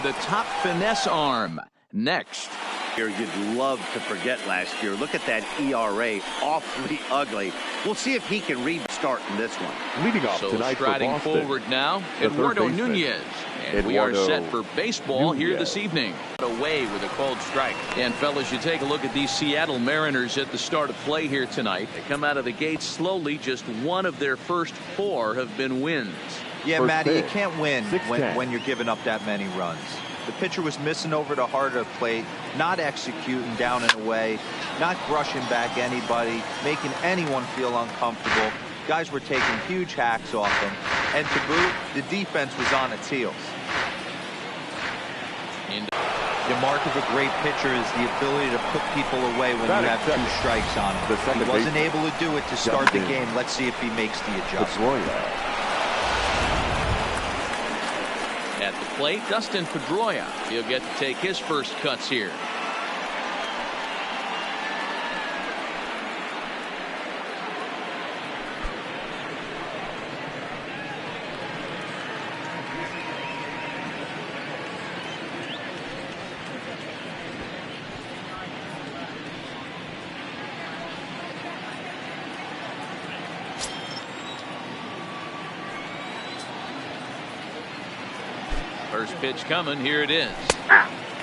The top finesse arm. Next. You'd love to forget last year. Look at that ERA, awfully ugly. We'll see if he can restart in this one. Leading off tonight striding for Boston, forward now, Eduardo Nunez. And we are set for baseball here this evening. Away with a cold strike. And fellas, you take a look at these Seattle Mariners at the start of play here tonight. They come out of the gate slowly. Just one of their first 4 have been wins. Yeah, Matty, you can't win when you're giving up that many runs. The pitcher was missing over the heart of the plate, not executing down and away, not brushing back anybody, making anyone feel uncomfortable. Guys were taking huge hacks off him. And to boot, the defense was on its heels. The mark of a great pitcher is the ability to put people away when you have 2 strikes on him. He wasn't able to do it to start the game. Let's see if he makes the adjustment. At the plate, Dustin Pedroia. He'll get to take his first cuts here. First pitch coming. Here it is.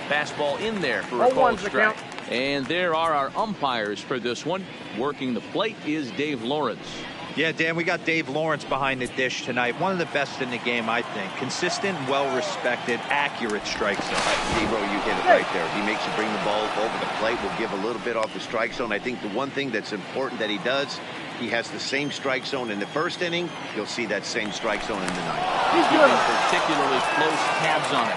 Fastball in there for a cold strike. And there are our umpires for this one. Working the plate is Dave Lawrence. Yeah, Dan, we got Dave Lawrence behind the dish tonight. One of the best in the game, I think. Consistent, well-respected, accurate strike zone. Debo, you hit it right there. He makes you bring the ball over the plate. We'll give a little bit off the strike zone. I think the one thing that's important that he does, he has the same strike zone in the first inning. You'll see that same strike zone in the ninth. He's keeping particularly close tabs on it.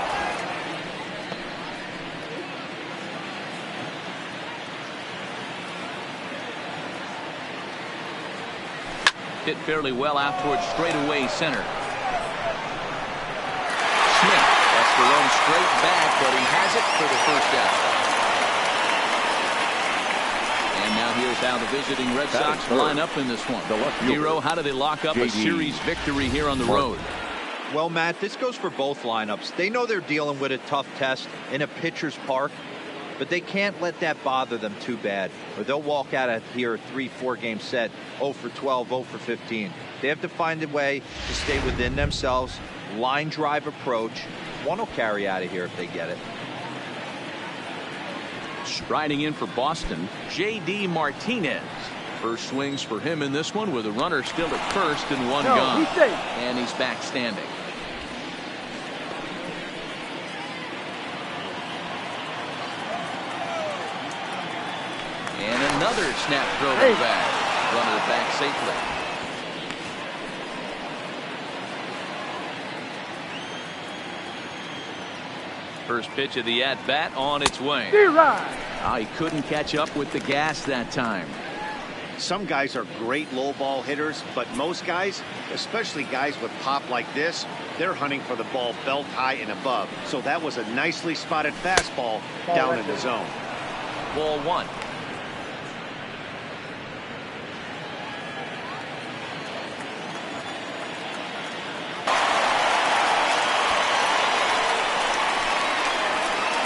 Hit fairly well out towards straightaway center. Smith has to run straight back, but he has it for the first out. And now here's how the visiting Red Sox line up in this one. Hero, how do they lock up a series victory here on the road? Well, Matt, this goes for both lineups. They know they're dealing with a tough test in a pitcher's park, but they can't let that bother them too bad, or they'll walk out of here a 3-4 game set 0 for 12, 0 for 15. They have to find a way to stay within themselves, line drive approach. One will carry out of here if they get it. Striding in for Boston, J.D. Martinez. First swings for him in this one with a runner still at first and one gone. And he's back standing. And another snap throw back. Runner back safely. First pitch of the at-bat on its way. He couldn't catch up with the gas that time. Some guys are great low ball hitters, but most guys, especially guys with pop like this, they're hunting for the ball belt high and above. So that was a nicely spotted fastball down in the zone. Ball 1.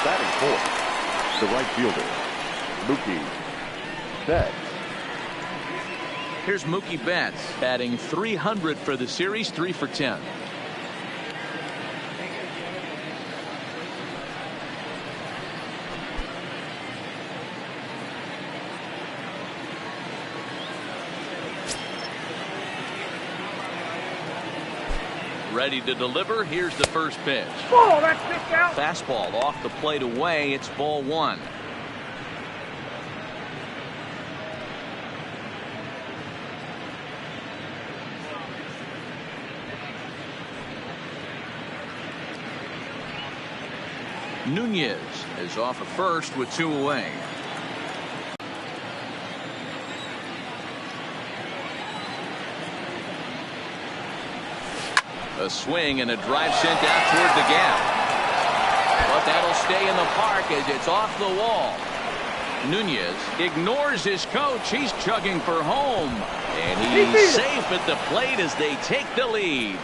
Batting fourth, the right fielder, Mookie Betts. Here's Mookie Betts batting .300 for the series, 3 for 10. Ready to deliver. Here's the first pitch. Oh, that's pitch out. Fastball off the plate away. It's ball 1. Nunez is off at first with 2 away. A swing and a drive sent out toward the gap. But that'll stay in the park as it's off the wall. Nunez ignores his coach. He's chugging for home. And he's safe at the plate as they take the lead.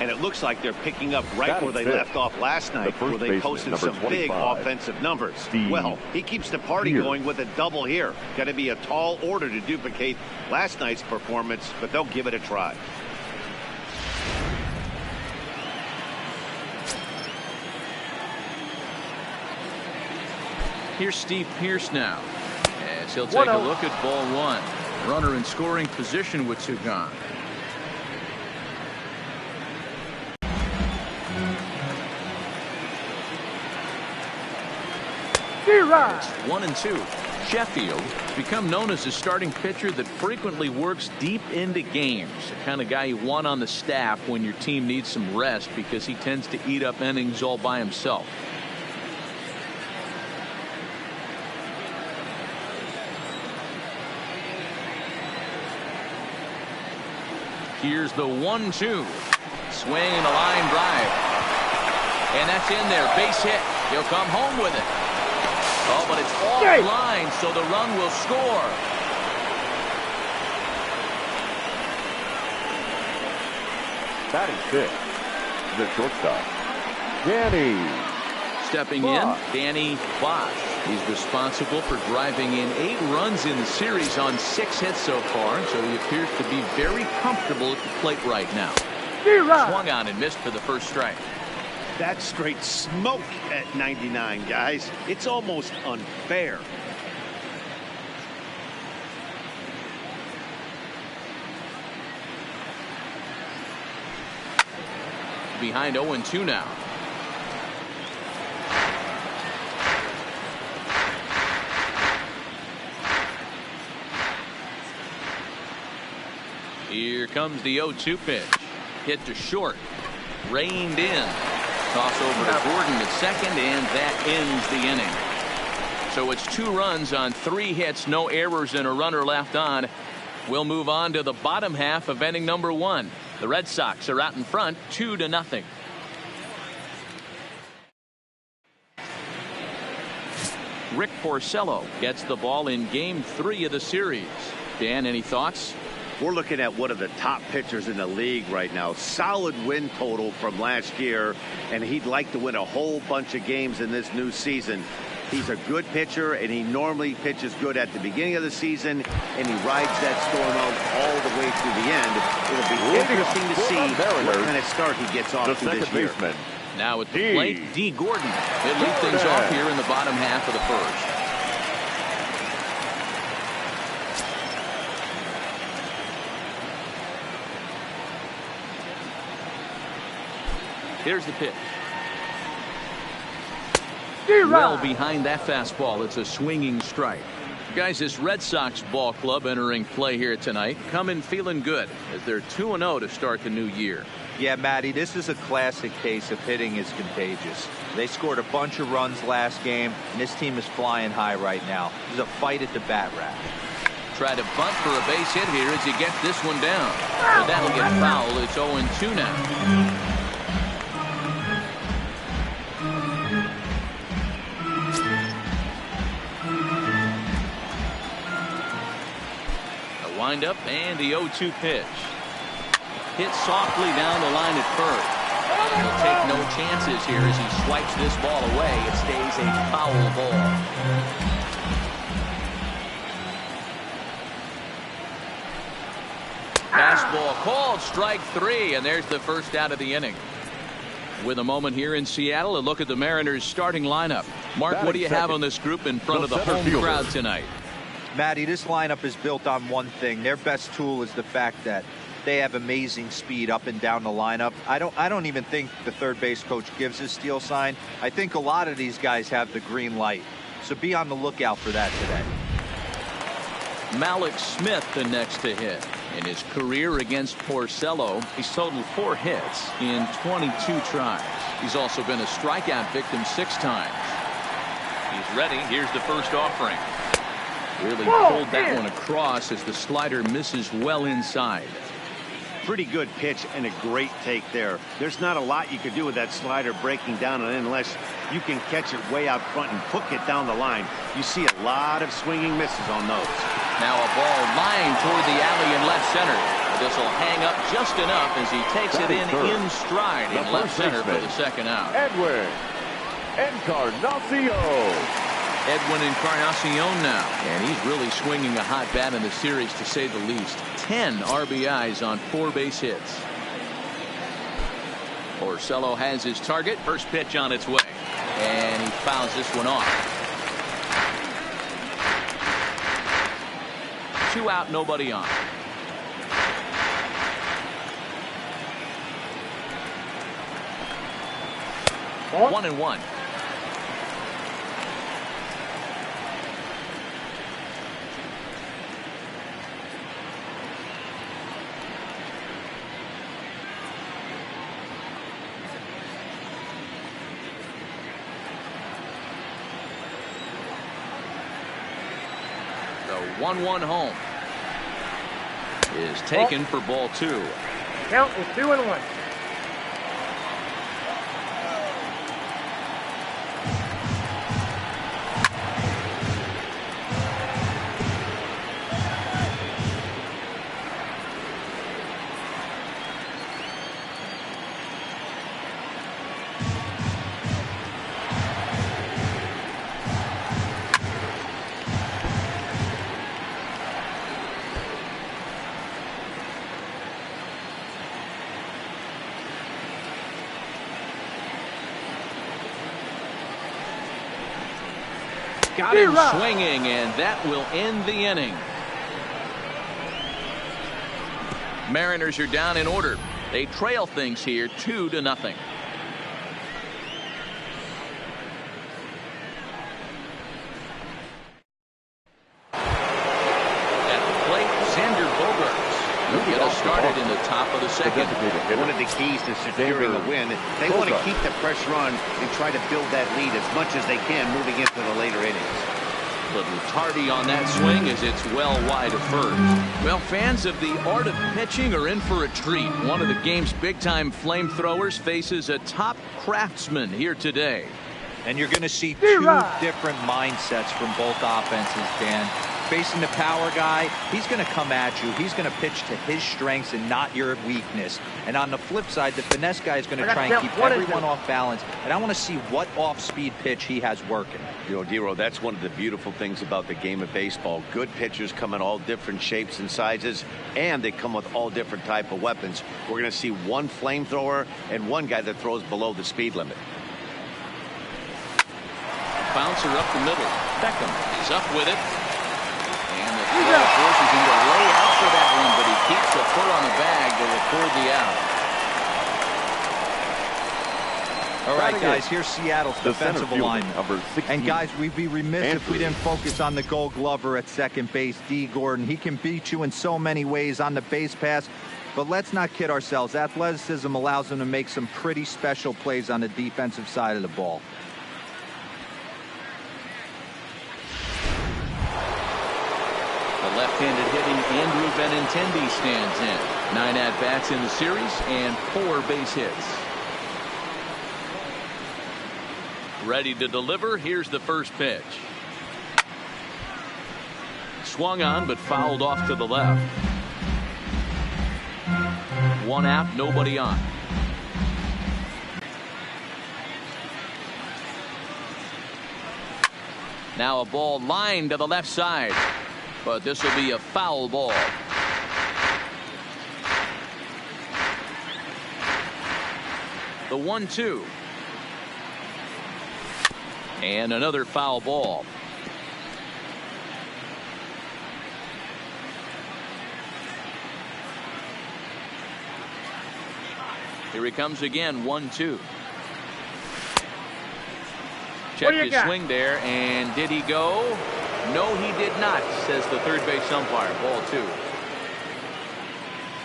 And it looks like they're picking up right where they left off last night, where they posted some big offensive numbers. Well, he keeps the party going with a double here. Got to be a tall order to duplicate last night's performance, but they'll give it a try. Here's Steve Pierce now, as he'll take a look at ball one. Runner in scoring position with two gone. It's 1-2. Sheffield has become known as a starting pitcher that frequently works deep into games. The kind of guy you want on the staff when your team needs some rest, because he tends to eat up innings all by himself. Here's the 1-2. Swing and a line drive. And that's in there. Base hit. He'll come home with it. Oh, but it's offline, so the run will score. Batting fifth, the shortstop, Danny. Stepping in, Danny Bosch. He's responsible for driving in 8 runs in the series on 6 hits so far, so he appears to be very comfortable at the plate right now. Swung on and missed for the first strike. That's straight smoke at 99, guys. It's almost unfair. Behind 0-2 now. Here comes the 0-2 pitch. Hit to short. Reined in. Toss over to Gordon at second, and that ends the inning. So it's 2 runs on 3 hits, no errors, and a runner left on. We'll move on to the bottom half of inning number 1. The Red Sox are out in front, 2-0. Rick Porcello gets the ball in game 3 of the series. Dan, any thoughts? We're looking at one of the top pitchers in the league right now. Solid win total from last year, and he'd like to win a whole bunch of games in this new season. He's a good pitcher, and he normally pitches good at the beginning of the season, and he rides that storm out all the way through the end. It'll be interesting to see what kind of start he gets off to this year. Now at the plate, D. Gordon. He'll lead things off here in the bottom half of the first. Here's the pitch. Well behind that fastball. It's a swinging strike. Guys, this Red Sox ball club entering play here tonight come in feeling good as they're 2-0 to start the new year. Yeah, Matty, this is a classic case of hitting is contagious. They scored a bunch of runs last game, and this team is flying high right now. There's a fight at the bat rack. Try to bunt for a base hit here as he gets this one down. But that'll get fouled. It's 0-2 now. Wind up and the 0-2 pitch. Hit softly down the line at first. He'll take no chances here as he swipes this ball away. It stays a foul ball. Fastball called, strike 3, and there's the first out of the inning. With a moment here in Seattle, a look at the Mariners starting lineup. Mark, what do you have on this group in front of the home crowd tonight? Matty, this lineup is built on one thing. Their best tool is the fact that they have amazing speed up and down the lineup. I don't even think the third base coach gives his steal sign. I think a lot of these guys have the green light. So be on the lookout for that today. Malik Smith the next to hit. In his career against Porcello, he's totaled 4 hits in 22 tries. He's also been a strikeout victim 6 times. He's ready. Here's the first offering. Really pulled that one across as the slider misses well inside. Pretty good pitch and a great take there. There's not a lot you could do with that slider breaking down unless you can catch it way out front and hook it down the line. You see a lot of swinging misses on those. Now a ball lined toward the alley in left center. This will hang up just enough as he takes it in stride in left center for the second out. Edwin Encarnacion. Edwin Encarnacion now, and he's really swinging a hot bat in the series, to say the least. 10 RBIs on 4 base hits. Porcello has his target. First pitch on its way, and he fouls this one off. 2 out, nobody on. What? 1-1. The 1-1 home is taken for ball 2. Count is 2-1. Got him swinging, and that will end the inning. Mariners are down in order. They trail things here 2-0. At the plate, Xander Bogaerts will get us started in the top of the second. One of the keys to securing a win, they want to keep the pressure on and try to build that lead as much as they can moving into the later innings. Little tardy on that swing as it's well wide of first. Well, fans of the art of pitching are in for a treat. One of the game's big-time flamethrowers faces a top craftsman here today. And you're going to see 2 different mindsets from both offenses, Dan. Facing the power guy, he's going to come at you. He's going to pitch to his strengths and not your weakness. And on the flip side, the finesse guy is going to try and keep everyone off balance. And I want to see what off-speed pitch he has working. You know, Dero, that's one of the beautiful things about the game of baseball. Good pitchers come in all different shapes and sizes, and they come with all different type of weapons. We're going to see one flamethrower and one guy that throws below the speed limit. Bouncer up the middle. Beckham is up with it. And the throw forces him to lay out for that one, but he keeps the foot on the bag to record the out. All right, guys, here's Seattle's defensive alignment. And, guys, we'd be remiss if we didn't focus on the Gold Glover at second base, D. Gordon. He can beat you in so many ways on the base pass, but let's not kid ourselves. Athleticism allows him to make some pretty special plays on the defensive side of the ball. The left-handed hitting Andrew Benintendi stands in. 9 at-bats in the series and 4 base hits. Ready to deliver. Here's the first pitch. Swung on but fouled off to the left. 1 out, nobody on. Now a ball lined to the left side, but this will be a foul ball. The 1-2. And another foul ball. Here he comes again, 1-2. Check his swing there, and did he go? No, he did not, says the third base umpire. Ball 2.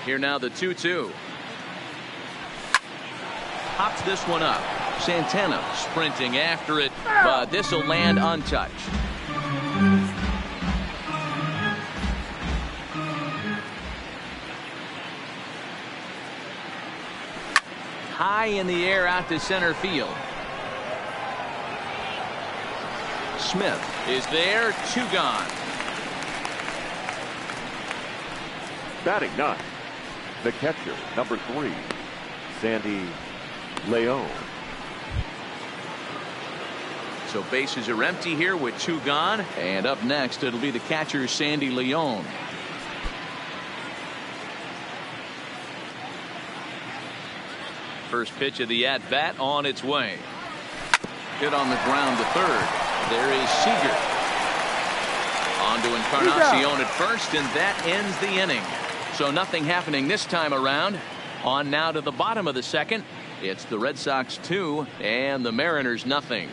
Here now the 2-2. Pops this one up. Santana sprinting after it, but this will land untouched. High in the air out to center field. Smith is there, 2 gone. Batting 9, The catcher, number 3, Sandy Leon. So bases are empty here with 2 gone. And up next, it'll be the catcher, Sandy Leon. First pitch of the at-bat on its way. Hit on the ground to third. There is Seager. On to Encarnacion at first, and that ends the inning. So nothing happening this time around. On now to the bottom of the second. It's the Red Sox 2 and the Mariners nothing.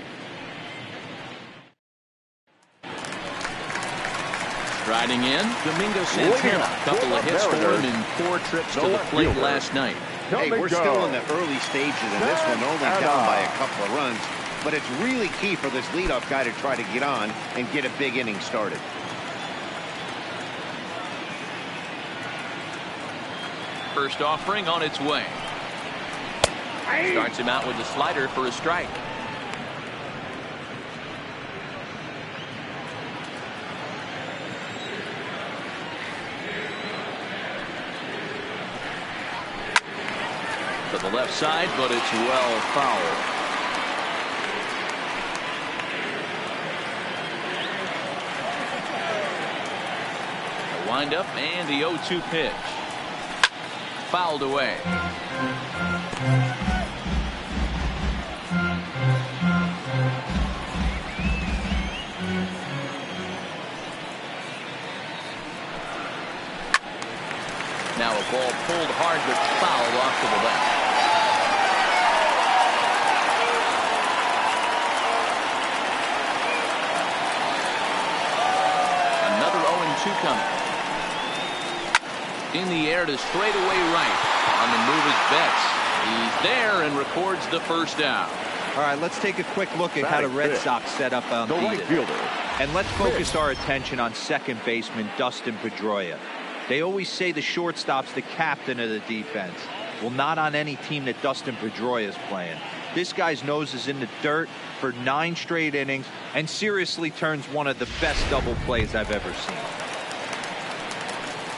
Striding in, Domingo Santana. Couple of hits for him in 4 trips to the plate last night. Hey, we're still in the early stages in this one, only down by a couple of runs. But it's really key for this leadoff guy to try to get on and get a big inning started. First offering on its way. Starts him out with the slider for a strike. To the left side, but it's well fouled. The windup and the 0-2 pitch. Fouled away. Now a ball pulled hard but fouled off to the left. Another 0-2 coming. In the air to straightaway right. On the move is Betts. He's there and records the first down. All right, let's take a quick look at how the Red Sox set up on the right fielder. And let's focus our attention on second baseman Dustin Pedroia. They always say the shortstop's the captain of the defense. Well, not on any team that Dustin Pedroia is playing. This guy's nose is in the dirt for 9 straight innings and seriously turns one of the best double plays I've ever seen.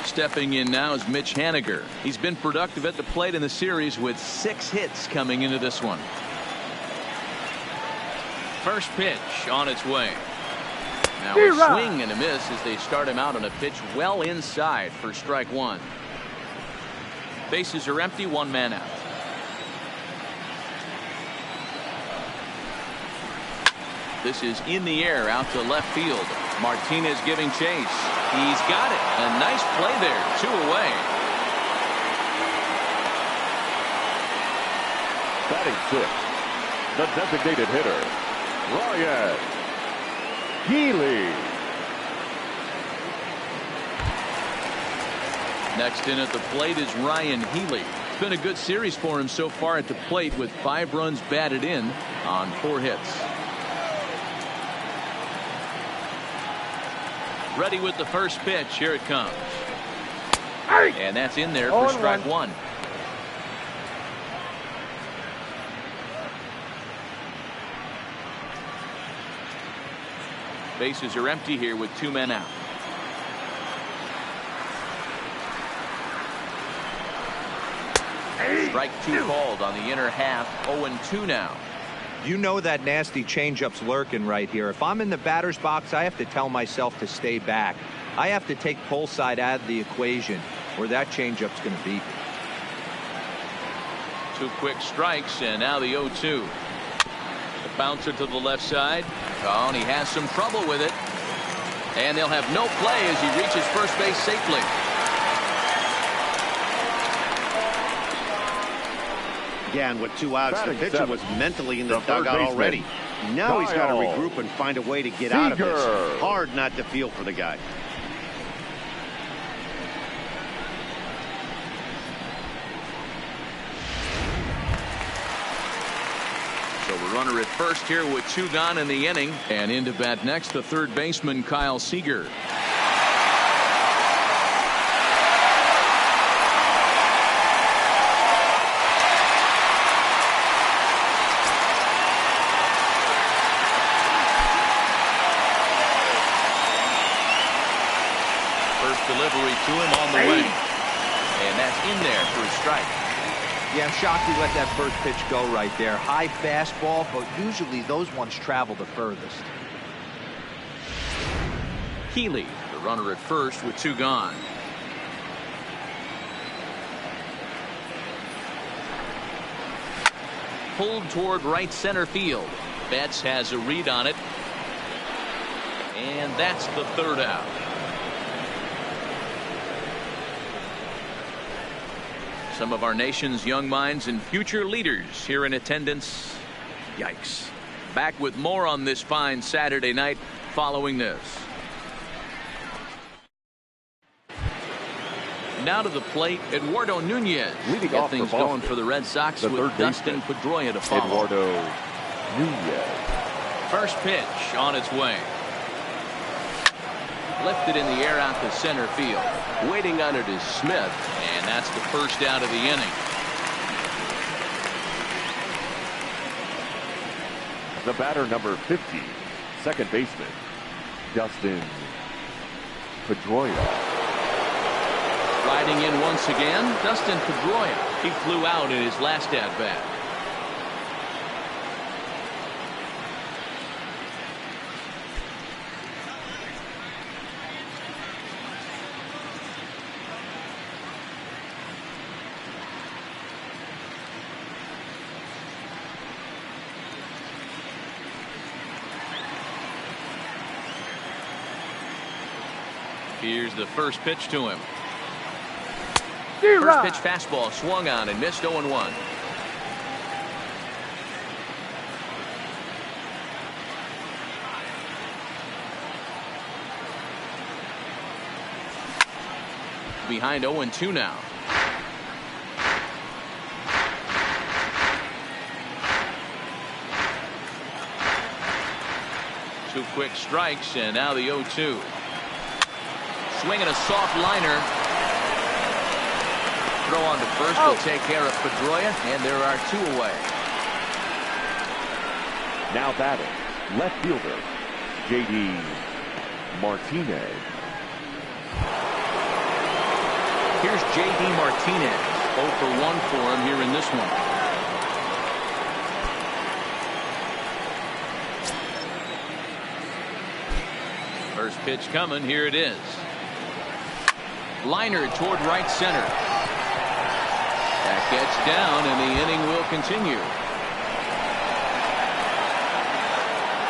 Stepping in now is Mitch Haniger. He's been productive at the plate in the series with 6 hits coming into this one. First pitch on its way. Now a swing and a miss as they start him out on a pitch well inside for strike 1. Bases are empty, 1 man out. This is in the air out to left field. Martinez giving chase. He's got it. A nice play there. 2 away. Batting 6th, the designated hitter, Ryan Healy. Next in at the plate is Ryan Healy. It's been a good series for him so far at the plate with 5 runs batted in on 4 hits. Ready with the first pitch. Here it comes. And that's in there for strike 1. Bases are empty here with 2 men out. Strike 2 called on the inner half. 0-2 now. You know that nasty changeup's lurking right here. If I'm in the batter's box, I have to tell myself to stay back. I have to take pull side out of the equation, or that changeup's going to beat me. 2 quick strikes, and now the 0-2. The bouncer to the left side. Oh, and he has some trouble with it. And they'll have no play as he reaches first base safely. Again, with 2 outs, the pitcher was mentally in the dugout already. Now he's got to regroup and find a way to get out of this. Hard not to feel for the guy. So the runner at first here with 2 gone in the inning. And into bat next, the third baseman, Kyle Seager. Delivery to him on the way. And that's in there for a strike. Yeah, I'm shocked he let that first pitch go right there. High fastball, but usually those ones travel the furthest. Healy, the runner at first with 2 gone. Pulled toward right center field. Betts has a read on it. And that's the 3rd out. Some of our nation's young minds and future leaders here in attendance. Yikes. Back with more on this fine Saturday night following this. Now to the plate, Eduardo Nunez. Leading Get off things for going Boston, for the Red Sox the with third Dustin baseman, Pedroia to follow. Eduardo Nunez. First pitch on its way. Lifted in the air out to center field. Waiting on it is Smith, and that's the first out of the inning. The batter, number 50, second baseman, Dustin Pedroia. Riding in once again, Dustin Pedroia. He flew out in his last at-bat. Here's the first pitch to him. First pitch fastball swung on and missed 0-1. Behind 0-2 now. Two quick strikes and now the 0-2. Swinging a soft liner. Throw on to first will take care of Pedroia, and there are 2 away. Now batting, left fielder, J.D. Martinez. Here's J.D. Martinez. 0 for 1 for him here in this one. First pitch coming. Here it is. Liner toward right center. That gets down, and the inning will continue.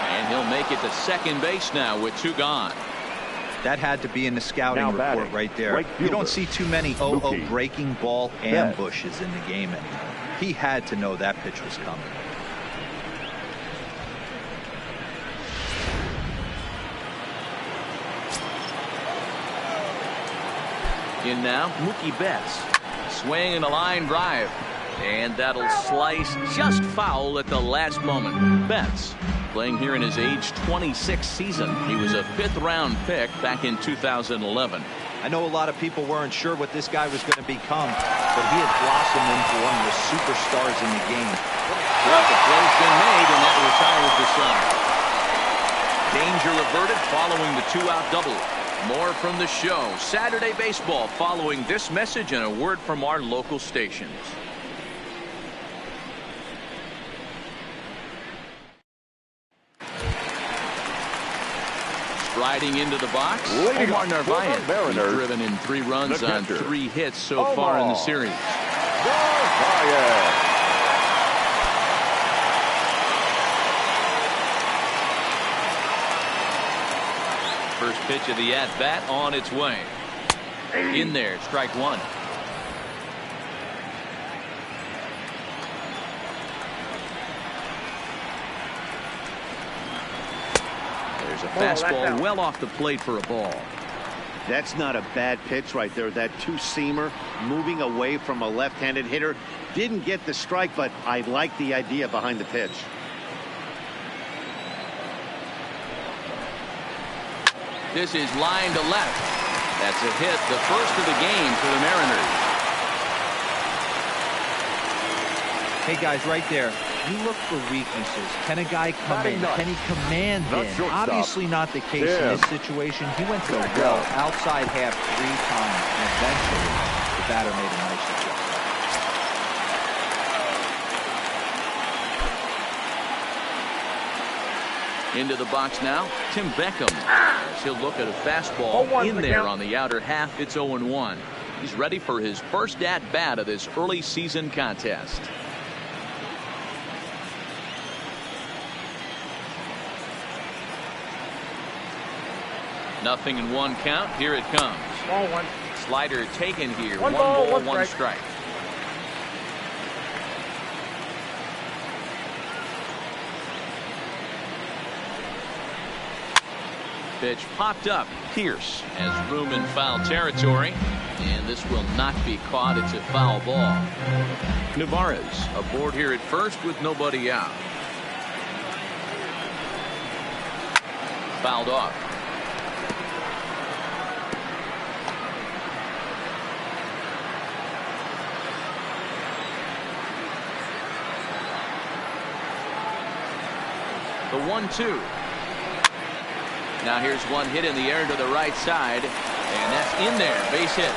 And he'll make it to second base now with 2 gone. That had to be in the scouting report right there. You don't see too many breaking ball ambushes in the game anymore. He had to know that pitch was coming. In now, Mookie Betts. Swing and a line drive. And that'll slice just foul at the last moment. Betts playing here in his age 26 season. He was a 5th-round pick back in 2011. I know a lot of people weren't sure what this guy was going to become, but he had blossomed into one of the superstars in the game. Well, the play's been made, and that retires the side. Danger averted following the 2-out double. More from the show. Saturday baseball following this message and a word from our local stations. Striding into the box, Omar Narvaez. He's driven in 3 runs on 3 hits so far in the series. First pitch of the at-bat on its way. In there, strike 1. There's a fastball well off the plate for a ball. That's not a bad pitch right there. That 2-seamer moving away from a left-handed hitter. Didn't get the strike, but I like the idea behind the pitch. This is line to left. That's a hit, the first of the game for the Mariners. Hey guys, right there, you look for weaknesses. Can a guy come in? Can he command in? Obviously not the case in this situation. He went to the well outside half 3 times, and eventually the the batter made a nice adjustment. Into the box now, Tim Beckham. As he'll look at a fastball in there on the outer half. It's 0-1. He's ready for his first at-bat of this early season contest. Nothing in one count. Here it comes. Ball one. Slider taken here. One ball, ball, one strike. Pitch popped up. Pierce has room in foul territory, and this will not be caught. It's a foul ball. Navarez aboard here at first with nobody out. Fouled off. The 1-2. Now here's one hit in the air to the right side, and that's in there. Base hit.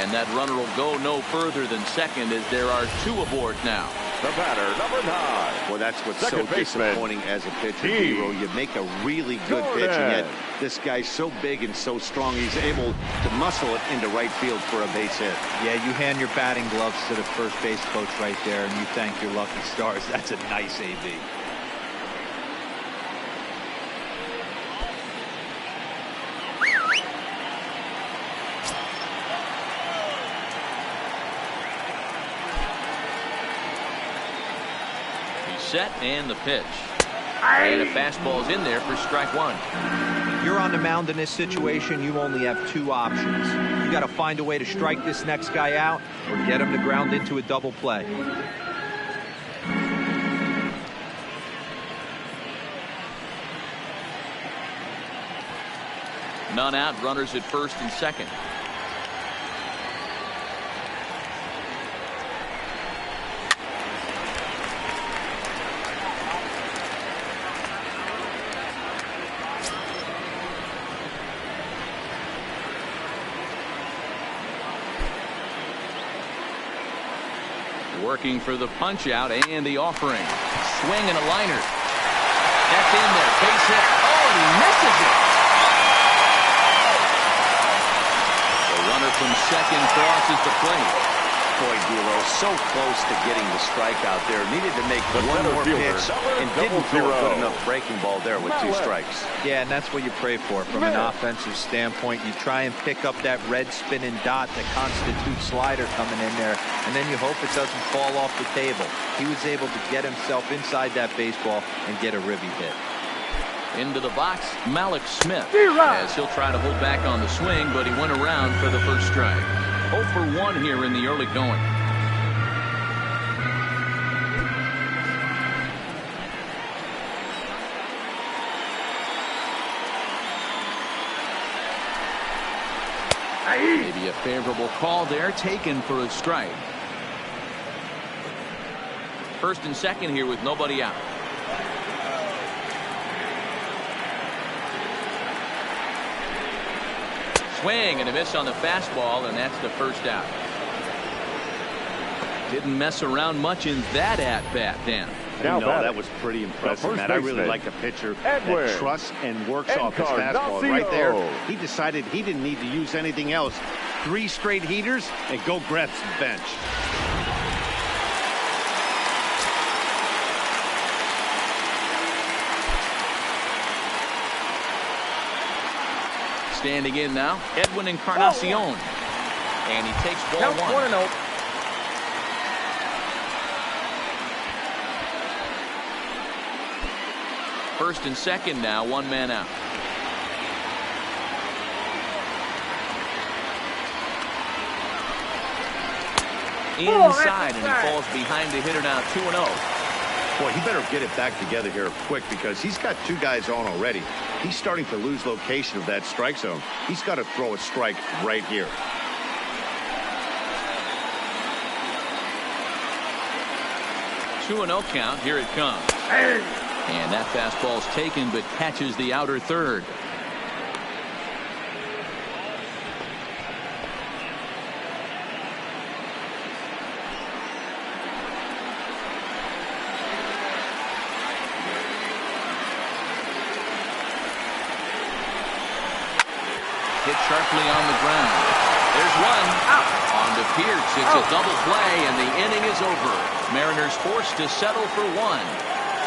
And that runner will go no further than second as there are two aboard now. The batter, number 9. Well, that's what's Second so baseman, disappointing as a pitcher, Hero. You make a really good pitch, and yet this guy's so big and so strong, he's able to muscle it into right field for a base hit. Yeah, you hand your batting gloves to the first base coach right there, and you thank your lucky stars. That's a nice AB. Set and the pitch. And a fastball's in there for strike one. You're on the mound in this situation. You only have two options. You got to find a way to strike this next guy out or get him to ground into a double play. None out. Runners at first and second. Working for the punch out and the offering. Swing and a liner. That's in there. Base hit. Oh, and he misses it. The runner from second crosses the plate. Boy, D'Lo, so close to getting the strikeout there. Needed to make one more pitch and didn't throw a good enough breaking ball there with 2 strikes. Yeah, and that's what you pray for from an offensive standpoint. You try and pick up that red spinning dot that constitutes slider coming in there, and then you hope it doesn't fall off the table. He was able to get himself inside that baseball and get a ribby hit. Into the box, Malik Smith, as he'll try to hold back on the swing, but he went around for the first strike. 0 for 1 here in the early going. Maybe a favorable call there, taken for a strike. First and second here with nobody out. Swing and a miss on the fastball, and that's the first out. Didn't mess around much in that at-bat, Dan. No, that was pretty impressive, Matt. I really like a pitcher that trusts and works off his fastball. Right there, he decided he didn't need to use anything else. 3 straight heaters and go grab some bench. Standing in now, Edwin Encarnacion. And he takes ball 1. 1-0. First and second now, 1 man out. Inside, and he falls behind the hitter now, 2-0. Boy, he better get it back together here quick because he's got 2 guys on already. He's starting to lose location of that strike zone. He's got to throw a strike right here. Two and 0 count. Here it comes. And that fastball's taken, but catches the outer third. sharply on the ground. There's one. On to Pierce. It's a double play, and the inning is over. Mariners forced to settle for one.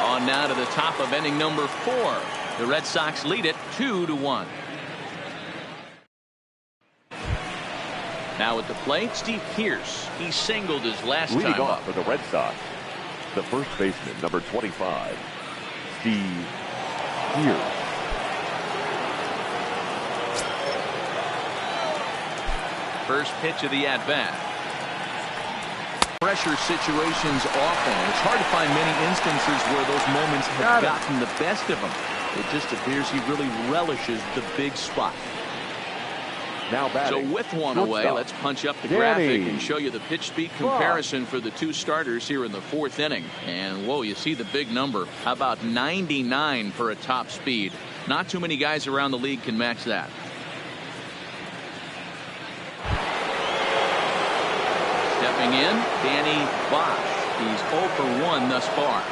On now to the top of inning number 4. The Red Sox lead it 2-1. Now at the plate, Steve Pierce. He singled his last Leading time off up. for the Red Sox, the first baseman, number 25, Steve Pierce. First pitch of the at-bat. Pressure situations often. It's hard to find many instances where those moments have gotten the best of him. It just appears he really relishes the big spot. Now batting. So with one away, let's punch up the Danny. graphic and show you the pitch speed comparison for the two starters here in the 4th inning. And whoa, you see the big number. How about 99 for a top speed? Not too many guys around the league can match that. Stepping in, Danny Bosch. He's 0 for 1 thus far.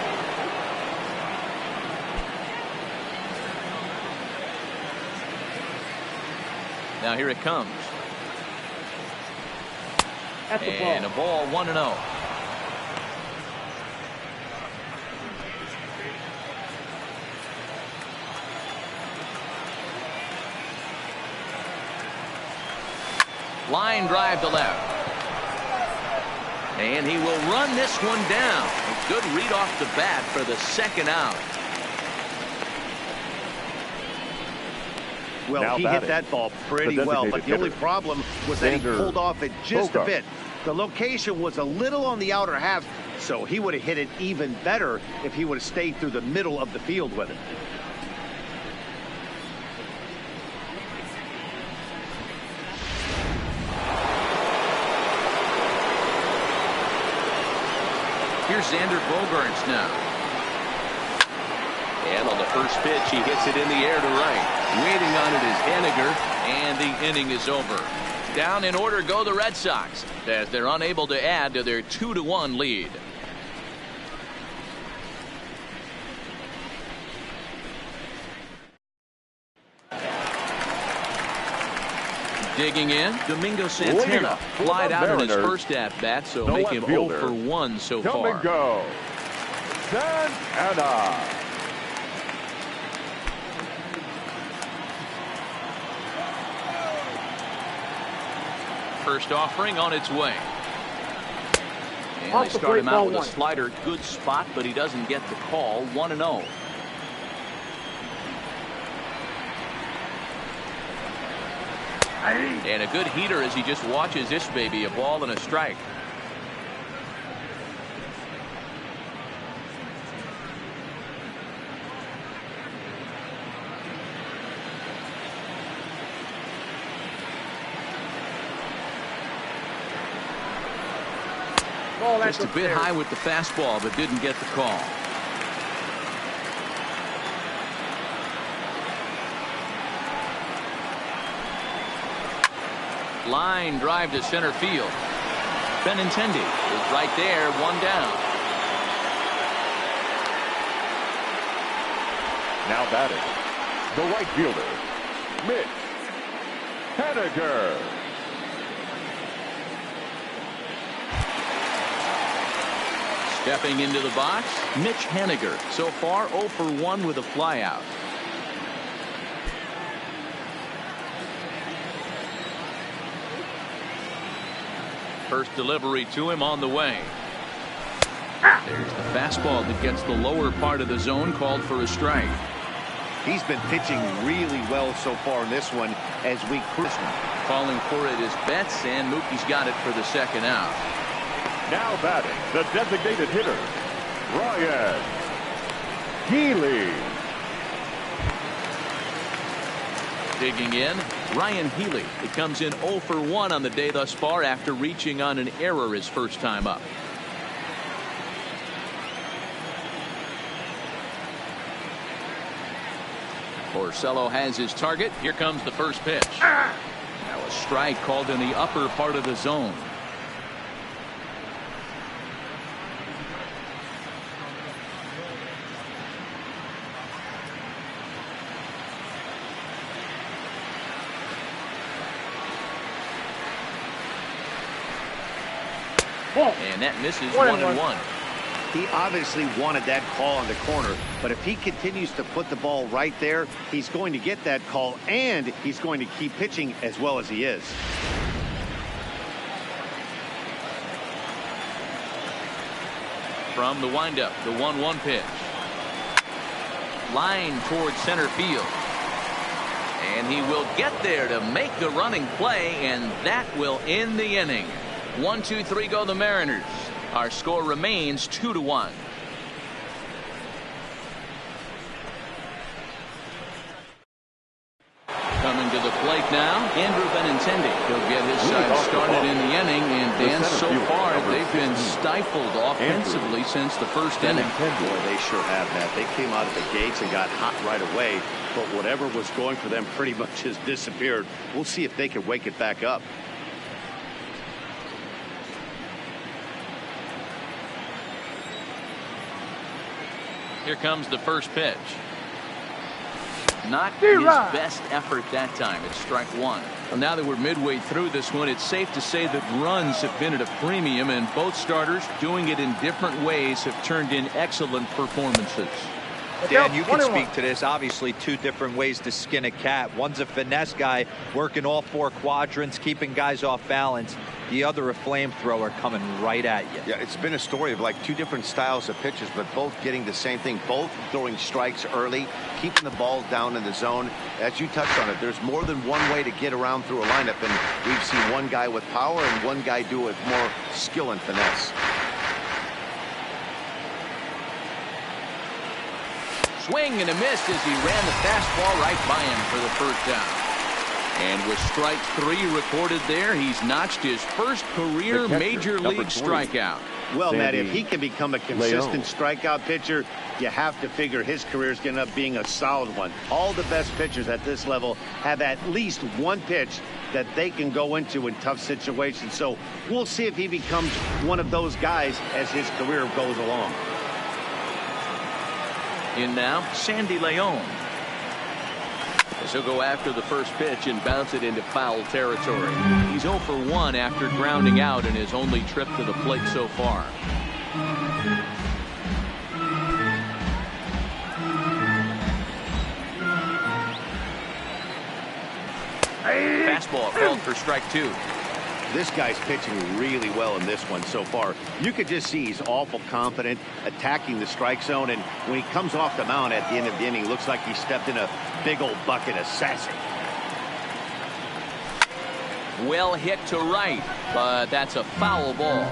Now here it comes. And a ball 1-0. Line drive to left. And he will run this one down. A good read off the bat for the second out. Well, Now he batting. hit that ball pretty The well, but the only hitter, problem was that he Xander pulled off it just a Bogaerts. bit. The location was a little on the outer half, so he would have hit it even better if he would have stayed through the middle of the field with it. Here's Xander Bogaerts now. And on the first pitch, he hits it in the air to right. Waiting on it is Henniger, and the inning is over. Down in order go the Red Sox, as they're unable to add to their 2-1 lead. Digging in, Domingo Santana flied out in his first at-bat, so The make left him 0 fielder, for 1 so far. Domingo Santana. First offering on its way. And Off they the start plate, him out ball with a 1. slider. Good spot, but he doesn't get the call. 1-0. And a good heater as he just watches this baby. A ball and a strike. Just a bit high with the fastball, but didn't get the call. Line drive to center field. Benintendi is right there, 1 down. Now batting, the right fielder, Mitch Henniger. Stepping into the box, Mitch Henniger. So far 0 for 1 with a flyout. First delivery to him on the way. There's the fastball that gets the lower part of the zone, called for a strike. He's been pitching really well so far in this one as we cruise. Calling for it is Betts, and Mookie's got it for the second out. Now batting, the designated hitter, Ryan Healy. Digging in, Ryan Healy. It comes in 0 for 1 on the day thus far after reaching on an error his first time up. Porcello has his target. Here comes the first pitch. Now a strike called in the upper part of the zone. And that misses 1-1. He obviously wanted that call in the corner, but if he continues to put the ball right there, he's going to get that call, and he's going to keep pitching as well as he is. From the windup, the 1-1 pitch. Line towards center field. And he will get there to make the running play, and that will end the inning. 1-2-3 go the Mariners. Our score remains 2-1. Coming to the plate now, Andrew Benintendi. He'll get his side started in the inning, and Dan, so far they've been stifled offensively since the first inning. Boy, they sure have that. They came out of the gates and got hot right away, but whatever was going for them pretty much has disappeared. We'll see if they can wake it back up. Here comes the first pitch. Not his best effort that time. It's strike one. Well, now that we're midway through this one, it's safe to say that runs have been at a premium, and both starters, doing it in different ways, have turned in excellent performances. Dan, you can speak to this. Obviously, two different ways to skin a cat. One's a finesse guy, working all four quadrants, keeping guys off balance. The other, a flamethrower coming right at you. Yeah, it's been a story of like two different styles of pitches, but both getting the same thing. Both throwing strikes early, keeping the ball down in the zone. As you touched on it, there's more than one way to get around through a lineup, and we've seen one guy with power and one guy do it with more skill and finesse. Swing and a miss as he ran the fastball right by him for the first down. And with strike three recorded there, he's notched his first career major league strikeout. Well, Matt, if he can become a consistent strikeout pitcher, you have to figure his career is going to end up being a solid one. All the best pitchers at this level have at least one pitch that they can go into in tough situations. So we'll see if he becomes one of those guys as his career goes along. In now, Sandy Leon. As he'll go after the first pitch and bounce it into foul territory. He's 0 for 1 after grounding out in his only trip to the plate so far. Fastball called for strike two. This guy's pitching really well in this one so far. You could just see he's awful confident, attacking the strike zone, and when he comes off the mound at the end of the inning, looks like he stepped in a big old bucket of sassy. Well hit to right, but that's a foul ball.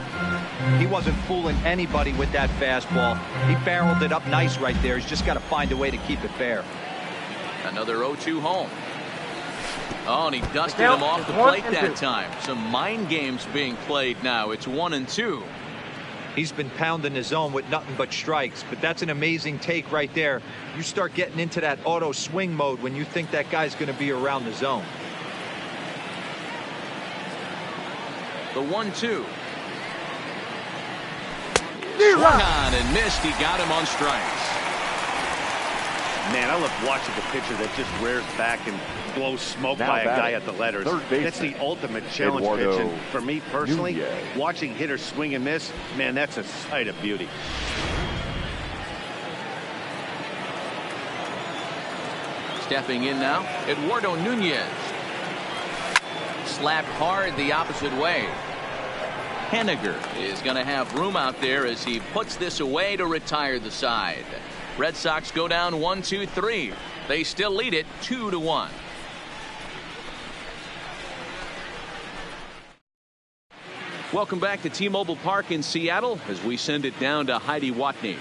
He wasn't fooling anybody with that fastball. He barreled it up nice right there. He's just got to find a way to keep it fair. Another 0-2 home. Oh, and he dusted him off the plate that time. Some mind games being played now. It's 1-2. He's been pounding the zone with nothing but strikes, but that's an amazing take right there. You start getting into that auto swing mode when you think that guy's going to be around the zone. The 1-2. Swung on and missed. He got him on strikes. Man, I love watching the pitcher that just rears back and blows smoke by a guy at the letters. That's the ultimate challenge pitch. And for me personally, watching hitters swing and miss, man, that's a sight of beauty. Stepping in now, Eduardo Nunez. Slapped hard the opposite way. Henniger is going to have room out there as he puts this away to retire the side. Red Sox go down 1-2-3. They still lead it 2-1. Welcome back to T-Mobile Park in Seattle as we send it down to Heidi Watney.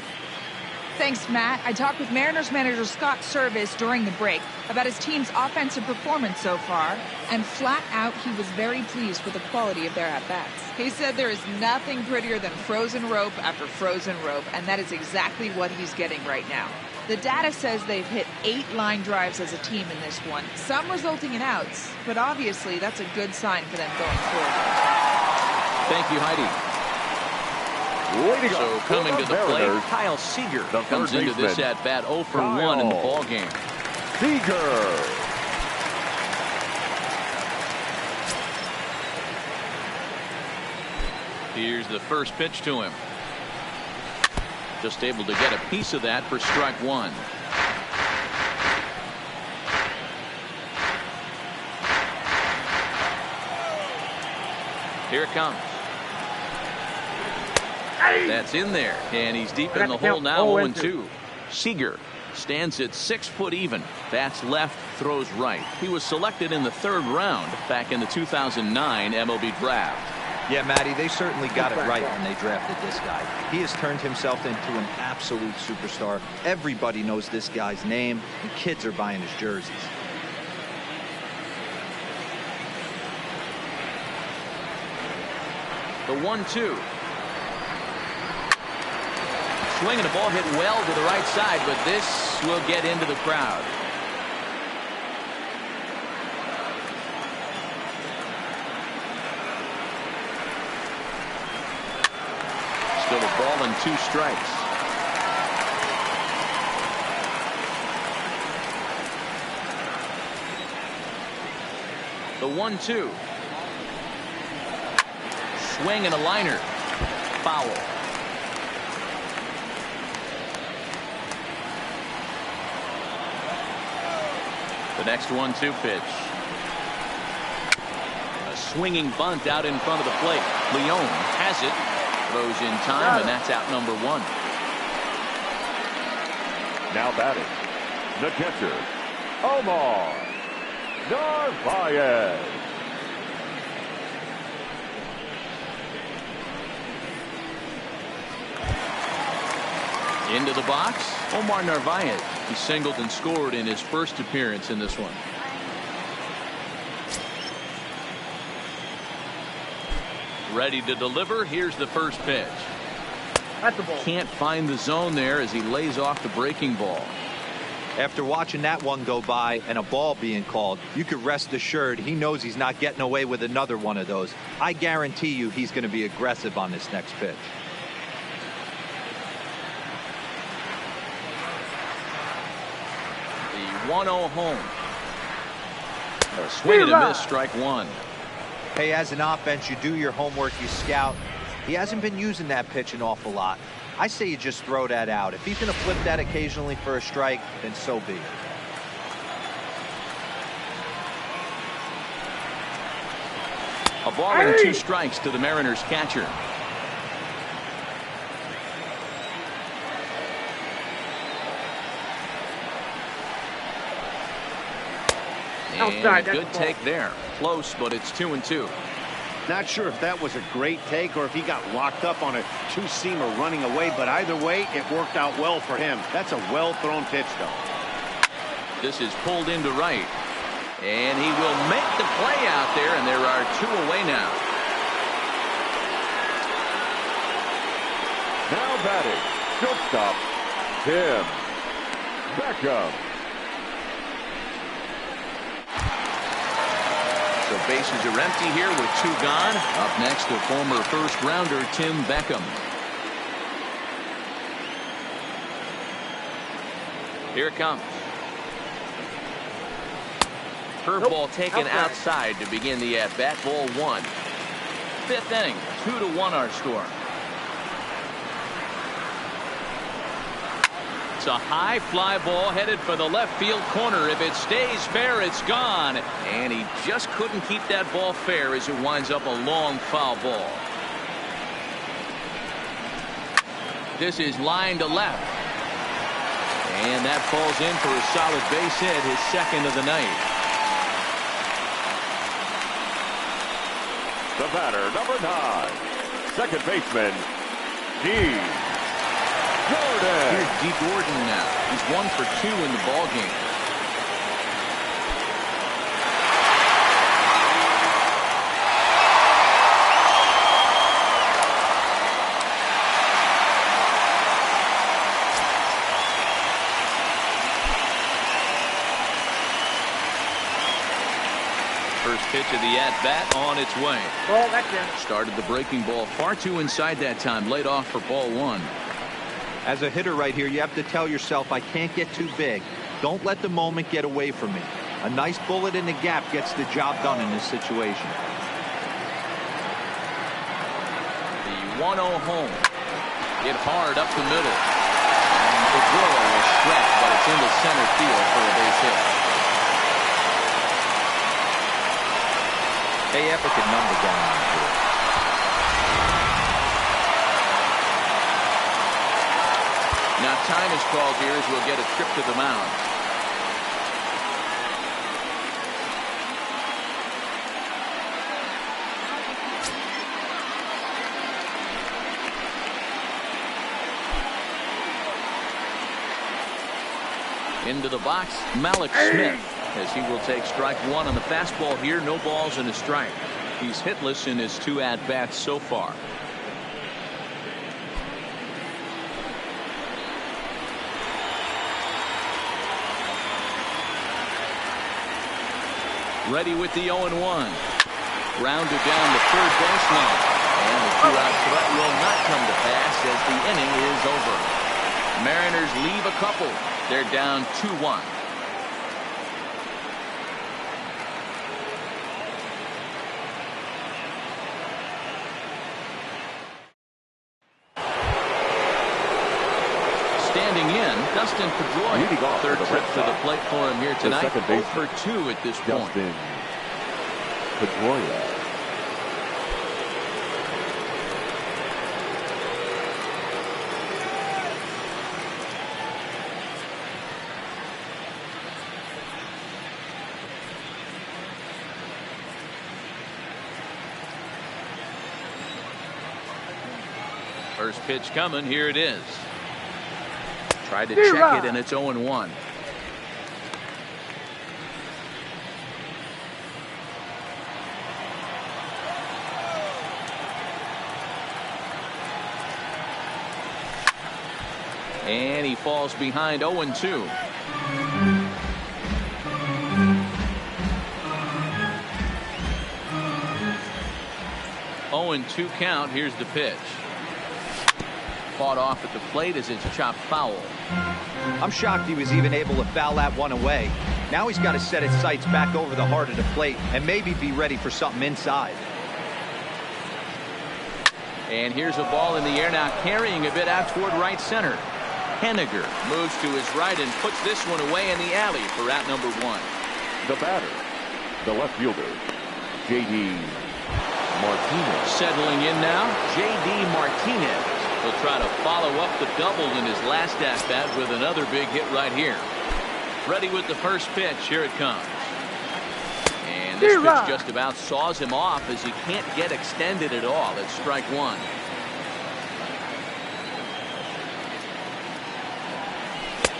Thanks, Matt. I talked with Mariners manager Scott Service during the break about his team's offensive performance so far, and flat out, he was very pleased with the quality of their at-bats. He said there is nothing prettier than frozen rope after frozen rope, and that is exactly what he's getting right now. The data says they've hit 8 line drives as a team in this one, some resulting in outs, but obviously that's a good sign for them going forward. Thank you, Heidi. So coming to the plate, Kyle Seager comes into this at-bat 0 for 1 in the ballgame. Seager. Here's the first pitch to him. Just able to get a piece of that for strike one. Here it comes. That's in there, and he's deep in the hole now. 0-2. Seager stands at 6 foot even. Bats left, throws right. He was selected in the 3rd round back in the 2009 MLB draft. Yeah, Matty, they certainly got it right when they drafted this guy. He has turned himself into an absolute superstar. Everybody knows this guy's name, and kids are buying his jerseys. The 1-2. Swinging a ball hit well to the right side, but this will get into the crowd. Still a ball and 2 strikes. The 1-2. Swing and a liner. Foul. The next 1-2 pitch. A swinging bunt out in front of the plate. Leone has it. Throws in time, and that's out number 1. Now batting, the catcher, Omar Narvaez. Into the box, Omar Narvaez. He singled and scored in his first appearance in this one. Ready to deliver. Here's the first pitch. That's the ball. Can't find the zone there as he lays off the breaking ball. After watching that one go by and a ball being called, you could rest assured he knows he's not getting away with another one of those. I guarantee you he's going to be aggressive on this next pitch. The 1-0 home. A swing and a miss, strike 1. Hey, as an offense, you do your homework, you scout. He hasn't been using that pitch an awful lot. I say you just throw that out. If he's going to flip that occasionally for a strike, then so be it. A ball and 2 strikes to the Mariners catcher. And a good take there. Close, but it's 2-2. Not sure if that was a great take or if he got locked up on a 2-seamer running away, but either way, it worked out well for him. That's a well-thrown pitch, though. This is pulled into right. And he will make the play out there, and there are 2 away now. Now batting, shortstop, Tim Beckham. So bases are empty here with 2 gone. Up next, the former first-rounder Tim Beckham. Here it comes. Curveball taken outside to begin the at-bat. Ball 1. 5th inning, 2-1 our score. It's a high fly ball headed for the left field corner. If it stays fair, it's gone. And he just couldn't keep that ball fair as it winds up a long foul ball. This is line to left. And that falls in for a solid base hit, his 2nd of the night. The batter, number 9, second baseman, D. Gordon. Here's D. Gordon now. He's 1 for 2 in the ball game. First pitch of the at-bat on its way. Ball, that's in. Started the breaking ball far too inside that time. Laid off for ball 1. As a hitter right here, you have to tell yourself, I can't get too big. Don't let the moment get away from me. A nice bullet in the gap gets the job done in this situation. The 1-0 home. Hit hard up the middle. The Pedroia was stretched, but it's into center field for a base hit. Hey, epic a number down here. Now time is called here as we'll get a trip to the mound. Into the box, Malik Smith, as he will take strike one on the fastball here. No balls and a strike. He's hitless in his 2 at-bats so far. Ready with the 0-1. Grounded down the third baseline. And the 2-out threat will not come to pass as the inning is over. Mariners leave a couple. They're down 2-1. Standing in, Dustin Pedroia. Third trip to the plate for him here tonight. 0 for 2 at this point. Dustin Pedroia. First pitch coming. Here it is. Tried to check it, and it's 0-1. And he falls behind 0-2. Oh, and 2 count. Here's the pitch. Fought off at the plate as it's chopped foul. I'm shocked he was even able to foul that one away. Now he's got to set his sights back over the heart of the plate and maybe be ready for something inside. And here's a ball in the air now, carrying a bit out toward right center. Henniger moves to his right and puts this one away in the alley for out number 1. The batter, the left fielder, J.D. Martinez. Settling in now, J.D. Martinez. He'll try to follow up the double in his last at-bat with another big hit right here. Ready with the first pitch. Here it comes. And this pitch just about saws him off as he can't get extended at all. It's strike 1.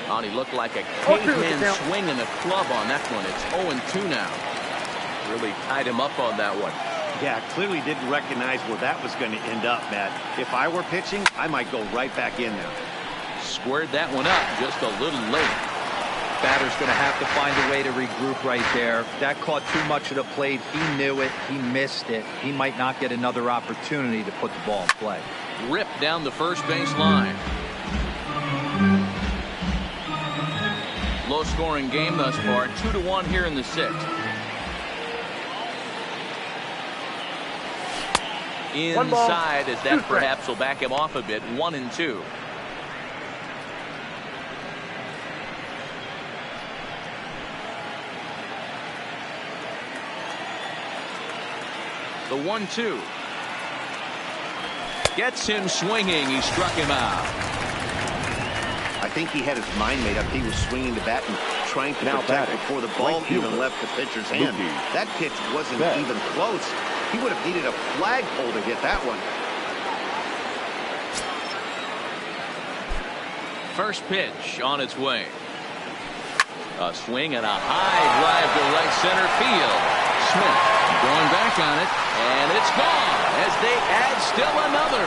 Oh, he looked like a caveman swinging a club on that one. It's 0-2 now. Really tied him up on that one. Yeah, clearly didn't recognize where that was going to end up, Matt. If I were pitching, I might go right back in there. Squared that one up just a little late. Batter's going to have to find a way to regroup right there. That caught too much of the plate. He knew it. He missed it. He might not get another opportunity to put the ball in play. Ripped down the first base line. Low-scoring game thus far. 2-1 here in the 6th. Inside, as that perhaps will back him off a bit. 1-2. The 1-2 gets him swinging. He struck him out. I think he had his mind made up. He was swinging the bat and trying to protect before the ball even left the pitcher's hand. That pitch wasn't even close. He would have needed a flagpole to hit that one. First pitch on its way. A swing and a high drive to right center field. Smith going back on it, and it's gone as they add still another.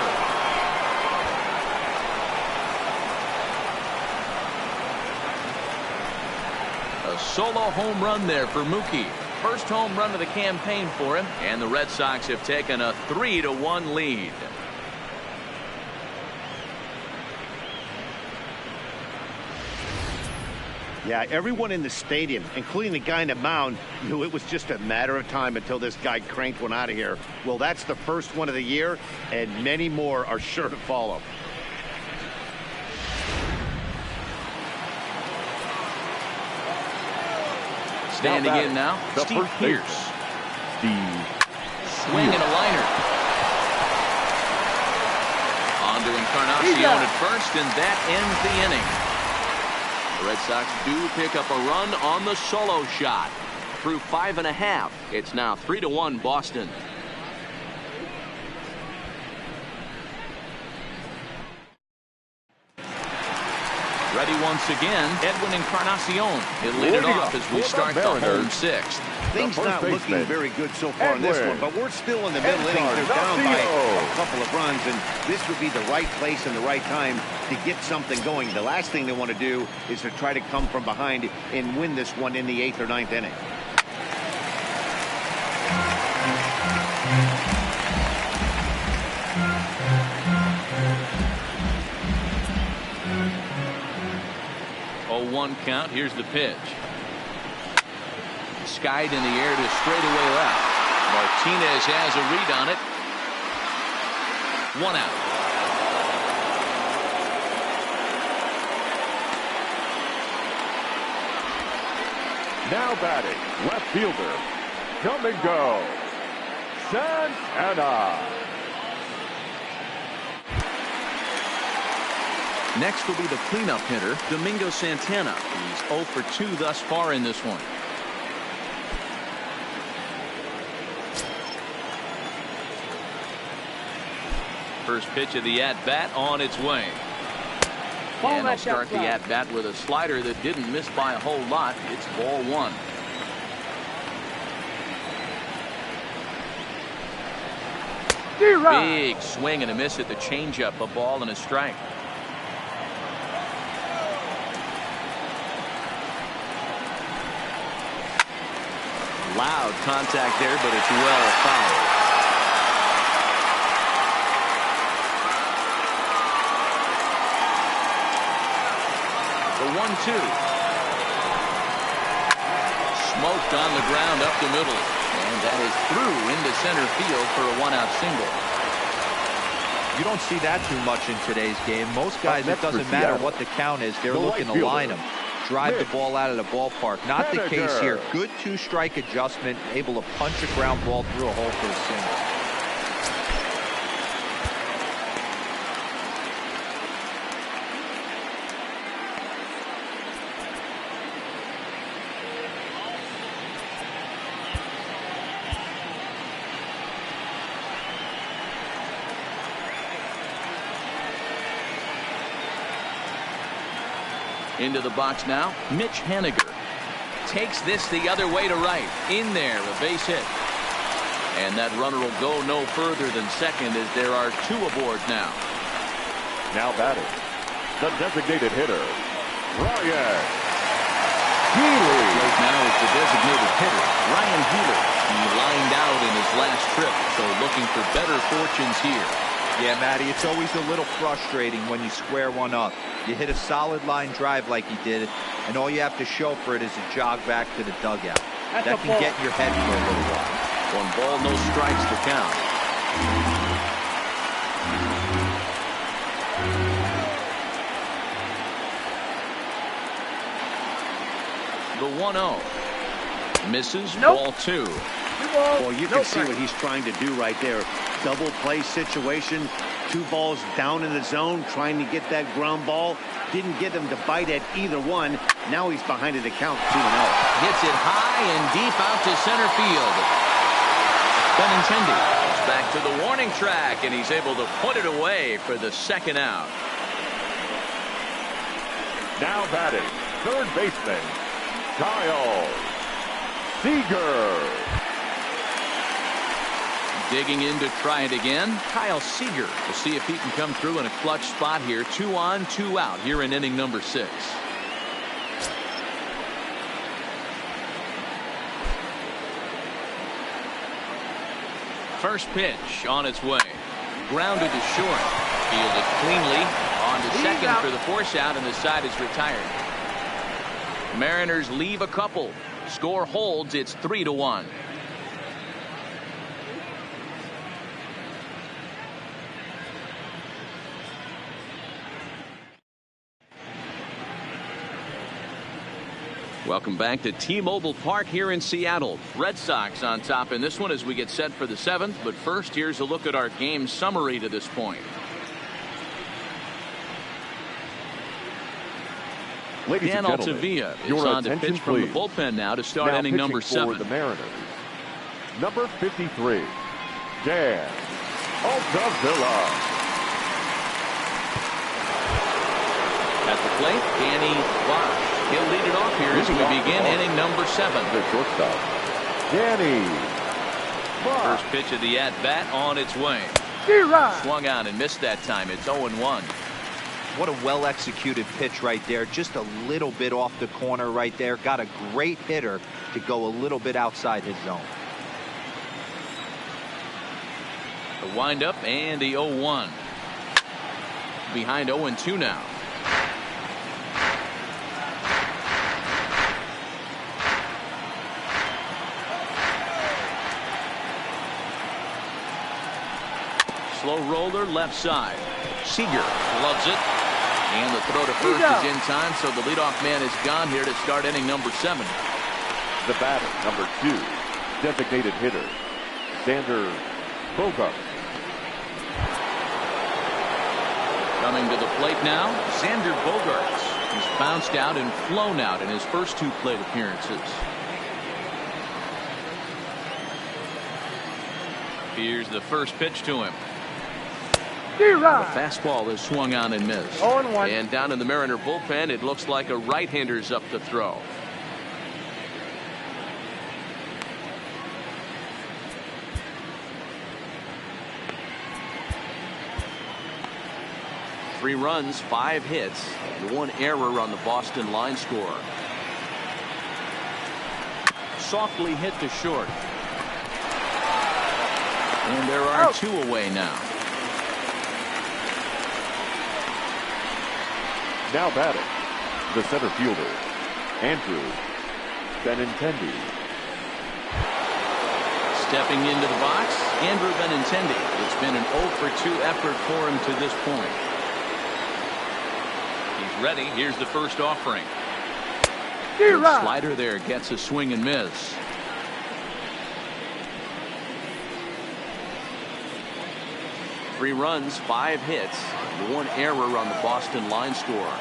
A solo home run there for Mookie. First home run of the campaign for him, and the Red Sox have taken a 3-1 lead. Yeah, everyone in the stadium, including the guy in the mound, knew it was just a matter of time until this guy cranked one out of here. Well, that's the first one of the year, and many more are sure to follow. Standing in now, Steve Pierce. Swing and a liner. On to Encarnacion at first, and that ends the inning. The Red Sox do pick up a run on the solo shot. Through 5.5, it's now 3-1 Boston. Ready once again, Edwin Encarnacion. He'll lead it off as we start the home sixth. Things not looking very good so far in this one, but we're still in the middle innings. They're down by a couple of runs, and this would be the right place and the right time to get something going. The last thing they want to do is to try to come from behind and win this one in the 8th or 9th inning. One count. Here's the pitch. Skied in the air to straightaway left. Martinez has a read on it. 1 out. Now batting, left fielder, come and go, Santana. Next will be the cleanup hitter, Domingo Santana. He's 0 for 2 thus far in this one. First pitch of the at-bat on its way. And they'll start the at-bat with a slider that didn't miss by a whole lot. It's ball 1. Big swing and a miss at the changeup, a ball and a strike. Loud contact there, but it's well fouled. The 1-2. Smoked on the ground up the middle. And that is through into center field for a 1-out single. You don't see that too much in today's game. Most guys, it doesn't matter what the count is. They're looking to line them. Drive the ball out of the ballpark. Not the case here. Good 2-strike adjustment, able to punch a ground ball through a hole for a single. Into the box now, Mitch Haniger takes this the other way to right. In there, a base hit. And that runner will go no further than second as there are 2 aboard now. Now batting, the designated hitter, Ryan Healy. Right now is the designated hitter, Ryan Healy. He lined out in his last trip, so looking for better fortunes here. Yeah, Matty, it's always a little frustrating when you square one up. You hit a solid line drive like he did, and all you have to show for it is a jog back to the dugout. That can get in your head for a little while. 1 ball, no strikes to count. The 1-0. Misses. Ball 2. Well, you can see what he's trying to do right there. Double play situation. 2 balls down in the zone, trying to get that ground ball. Didn't get him to bite at either one. Now he's behind the count 2-0. Hits it high and deep out to center field. Benintendi goes back to the warning track, and he's able to put it away for the 2nd out. Now batting, third baseman, Kyle Seager. Digging in to try it again, Kyle Seager. We'll see if he can come through in a clutch spot here. 2 on, 2 out here in inning number 6. First pitch on its way. Grounded to short. Fielded cleanly. On to second for the force out, and the side is retired. Mariners leave a couple. Score holds. It's 3-1. Welcome back to T-Mobile Park here in Seattle. Red Sox on top in this one as we get set for the 7th. But first, here's a look at our game summary to this point. Ladies Dan and gentlemen, Altavilla is your on to attention, pitch from the please. bullpen now to start inning number 7. For the Mariners, number 53, Dan Altavilla. At the plate, Danny Bosch. He'll lead it off here as we begin inning number 7. The shortstop, Danny Bosch. First pitch of the at-bat on its way. Swung on and missed that time. It's 0-1. What a well-executed pitch right there. Just a little bit off the corner right there. Got a great hitter to go a little bit outside his zone. The windup and the 0-1. Behind 0-2 now. Slow roller left side. Seager loves it. And the throw to first is in time, so the leadoff man is gone here to start inning number 7. The batter, number 2, designated hitter, Xander Bogaerts. Coming to the plate now, Xander Bogaerts. He's bounced out and flown out in his first 2 plate appearances. Here's the first pitch to him. The fastball is swung on and missed. 0-1. And down in the Mariner bullpen, it looks like a right-hander's up to throw. Three runs, 5 hits, and 1 error on the Boston line score. Softly hit to short. And there are 2 away now. Now batting, the center fielder, Andrew Benintendi. Stepping into the box, Andrew Benintendi. It's been an 0-for-2 effort for him to this point. He's ready. Here's the first offering. Good slider there gets a swing and miss. Three runs, 5 hits, and 1 error on the Boston line score.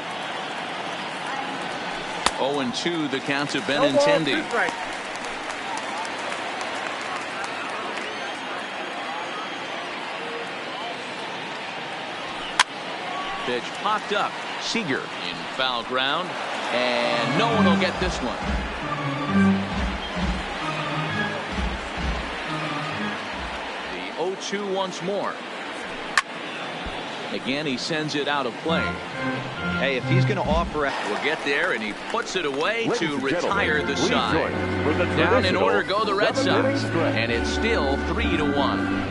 0-2 the count to Benintendi. Pitch popped up. Seager in foul ground, and no one will get this one. The 0-2 once more. Again, he sends it out of play. Hey, if he's going to offer it, we'll get there, and he puts it away to retire the please side. Down in order go the Red Sox, and it's still 3-1.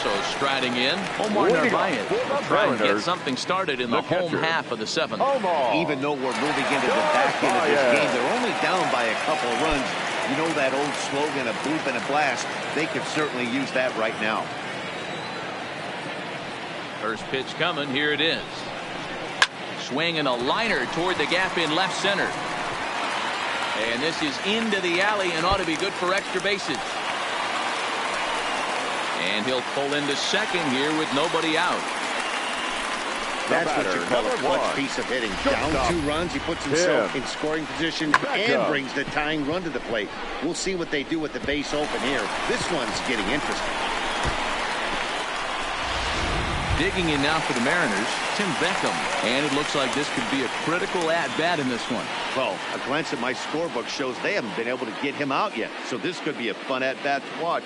So striding in, Omar Narvaez will try and get something started in the home half of the 7th. Even though we're moving into the back end of this game, they're only down by a couple of runs. You know that old slogan, a boop and a blast. They could certainly use that right now. First pitch coming. Here it is. Swing and a liner toward the gap in left center. And this is into the alley and ought to be good for extra bases. And he'll pull into second here with nobody out. That's what you call a clutch piece of hitting. Down 2 runs, he puts himself in scoring position and brings the tying run to the plate. We'll see what they do with the base open here. This one's getting interesting. Digging in now for the Mariners, Tim Beckham. And it looks like this could be a critical at-bat in this one. Well, a glance at my scorebook shows they haven't been able to get him out yet. So this could be a fun at-bat to watch.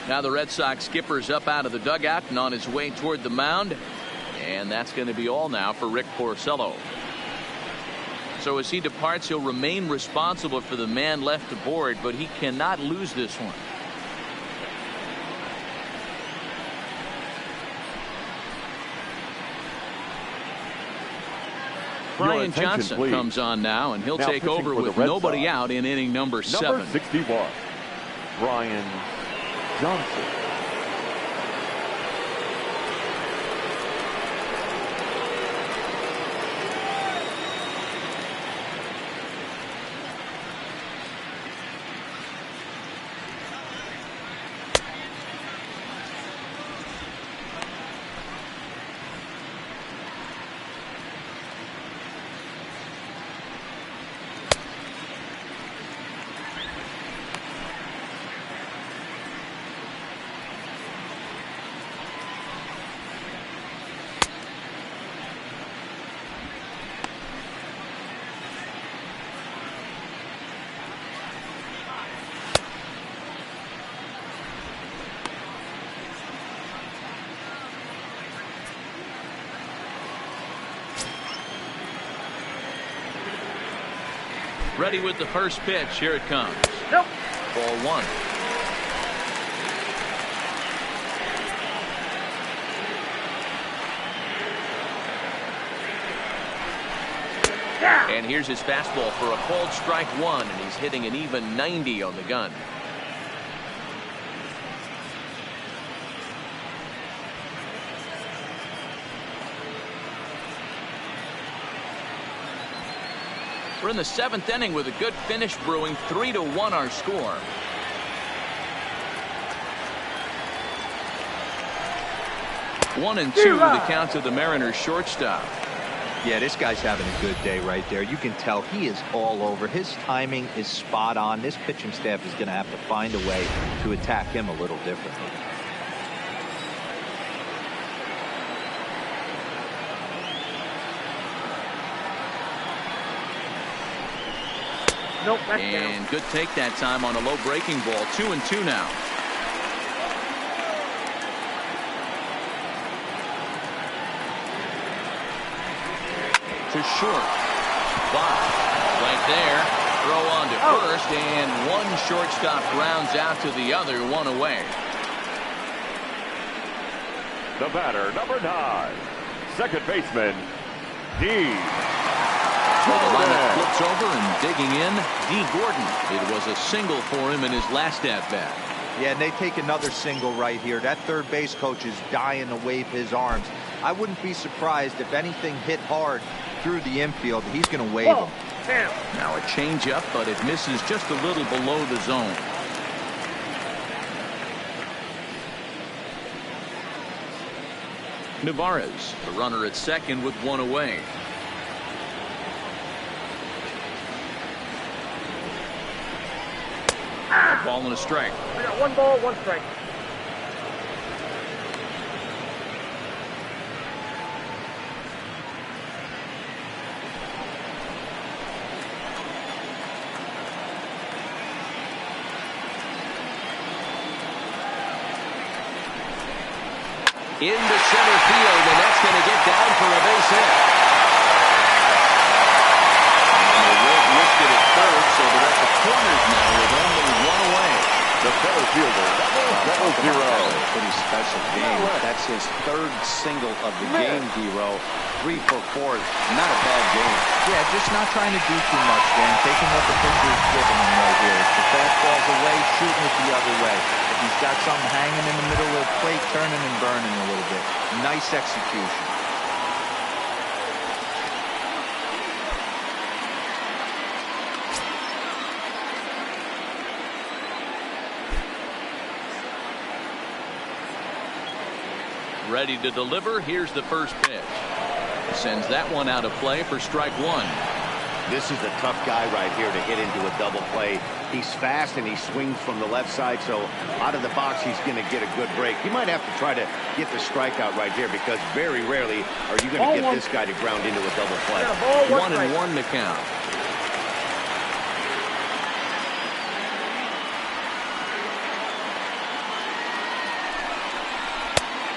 Now the Red Sox skipper's up out of the dugout and on his way toward the mound. And that's going to be all now for Rick Porcello. So as he departs, he'll remain responsible for the man left aboard, but he cannot lose this one. Brian Johnson comes on now, and he'll take over with nobody out in inning number 7. Number 61, Brian Johnson. Ready with the first pitch. Here it comes. Nope. Ball 1. Yeah. And here's his fastball for a called strike 1, and he's hitting an even 90 on the gun. We're in the 7th inning with a good finish brewing. 3-1 our score. One and two the count to the Mariners shortstop. Yeah, this guy's having a good day right there. You can tell he is all over. His timing is spot on. This pitching staff is going to have to find a way to attack him a little differently. Nope, that's And down. good take that time on a low breaking ball. 2-2 now. To short. Bot right there. Throw on to first, and one shortstop grounds out to the other, one away. The batter, number 9, second baseman, D. So the lineup flips over and digging in, D. Gordon. It was a single for him in his last at-bat. Yeah, and they take another single right here. That third base coach is dying to wave his arms. I wouldn't be surprised if anything hit hard through the infield. He's going to wave him. Damn. Now a changeup, but it misses just a little below the zone. Nevarez, the runner at second with one away. A ball and a strike. We got 1 ball, 1 strike. Into center field, and that's going to get down for a base hit. And the Red listed at third, so they're at the corners now with only one away. The center fielder, double zero. Pretty special game. That's his 3rd single of the game, D-Row. 3 for 4. Not a bad game. Yeah, just not trying to do too much, Dan. Taking what the pitcher is giving him right here. If the fastball's away, shooting it the other way. If he's got something hanging in the middle of the plate, turning and burning a little bit. Nice execution. Ready to deliver. Here's the first pitch. Sends that one out of play for strike 1. This is a tough guy right here to hit into a double play. He's fast and he swings from the left side, so out of the box he's going to get a good break. You might have to try to get the strikeout right here because very rarely are you going to get this guy to ground into a double play. 1-1 to count.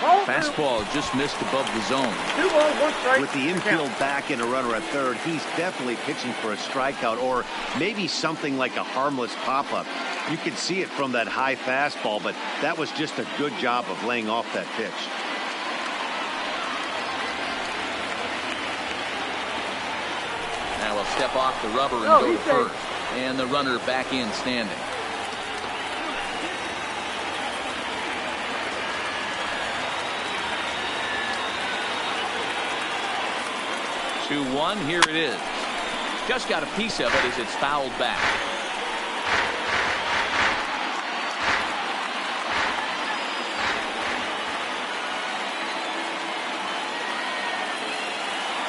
Fastball just missed above the zone. 2 balls, 1 strike. With the infield back and a runner at third, he's definitely pitching for a strikeout or maybe something like a harmless pop-up. You can see it from that high fastball, but that was just a good job of laying off that pitch. Now we'll step off the rubber and go to first. And the runner back in standing. Two-1, here it is. Just got a piece of it as it's fouled back.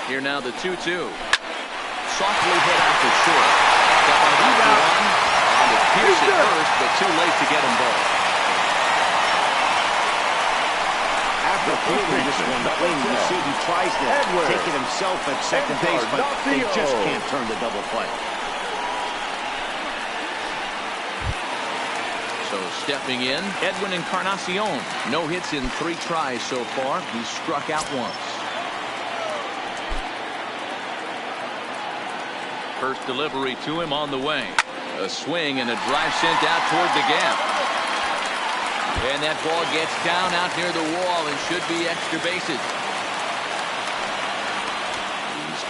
Here now the 2-2. Softly hit out to short. Step on the one. On to Pierce at first, but too late to get them both. After fielding this one clean, you see he tries to take it himself at second base, but they just can't turn the double play. So stepping in, Edwin Encarnacion. No hits in 3 tries so far. He's struck out once. First delivery to him on the way. A swing and a drive sent out toward the gap. And that ball gets down out near the wall and should be extra bases.